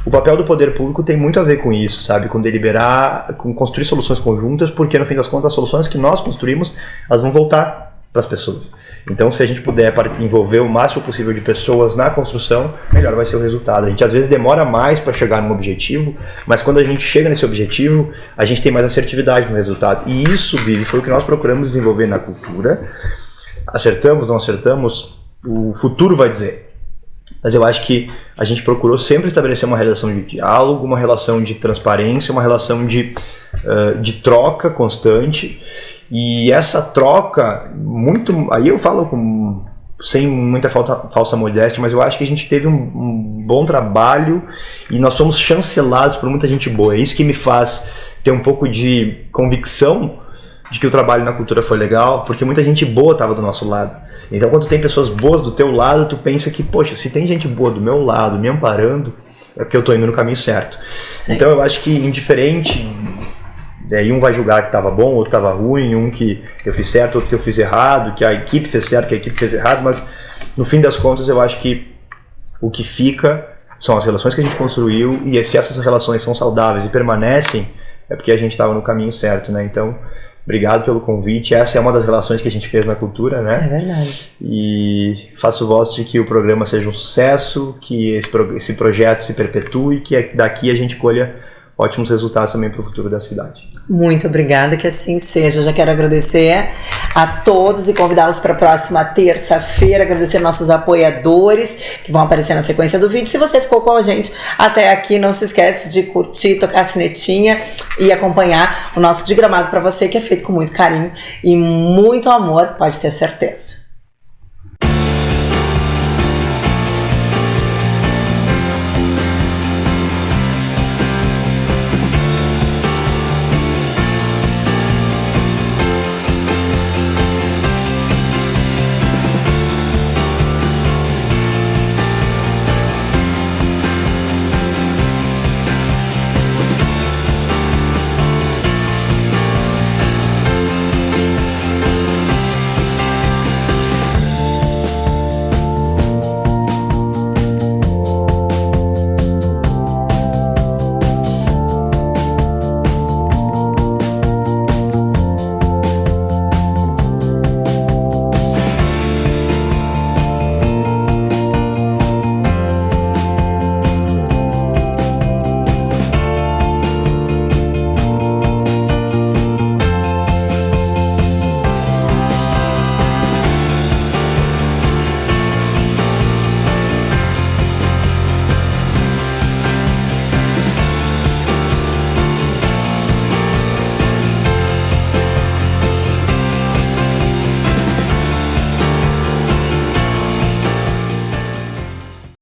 o papel do poder público tem muito a ver com isso, sabe? Com deliberar, com construir soluções conjuntas, porque no fim das contas as soluções que nós construímos, elas vão voltar para as pessoas. Então, se a gente puder envolver o máximo possível de pessoas na construção, melhor vai ser o resultado. A gente às vezes demora mais para chegar num objetivo, mas quando a gente chega nesse objetivo, a gente tem mais assertividade no resultado. E isso, Vivi, foi o que nós procuramos desenvolver na cultura. Acertamos, não acertamos, o futuro vai dizer. Mas eu acho que a gente procurou sempre estabelecer uma relação de diálogo, uma relação de transparência, uma relação de troca constante. E essa troca, aí eu falo sem muita falsa modéstia, mas eu acho que a gente teve um bom trabalho e nós somos chancelados por muita gente boa. É isso que me faz ter um pouco de convicção de que o trabalho na cultura foi legal, porque muita gente boa estava do nosso lado. Então, quando tem pessoas boas do teu lado, tu pensa que, poxa, se tem gente boa do meu lado, me amparando, é porque eu estou indo no caminho certo. Sim. Então, eu acho que indiferente... Daí um vai julgar que estava bom, outro estava ruim, um que eu fiz certo, outro que eu fiz errado, que a equipe fez certo, que a equipe fez errado, mas no fim das contas eu acho que o que fica são as relações que a gente construiu, e se essas relações são saudáveis e permanecem, é porque a gente estava no caminho certo, né? Então, obrigado pelo convite. Essa é uma das relações que a gente fez na cultura, né? É verdade. E faço voz de que o programa seja um sucesso, que esse projeto se perpetue, que daqui a gente colha ótimos resultados também para o futuro da cidade. Muito obrigada, que assim seja. Já quero agradecer a todos e convidá-los para a próxima terça-feira, agradecer nossos apoiadores que vão aparecer na sequência do vídeo. Se você ficou com a gente até aqui, não se esquece de curtir, tocar a sinetinha e acompanhar o nosso De Gramado para Você, que é feito com muito carinho e muito amor, pode ter certeza.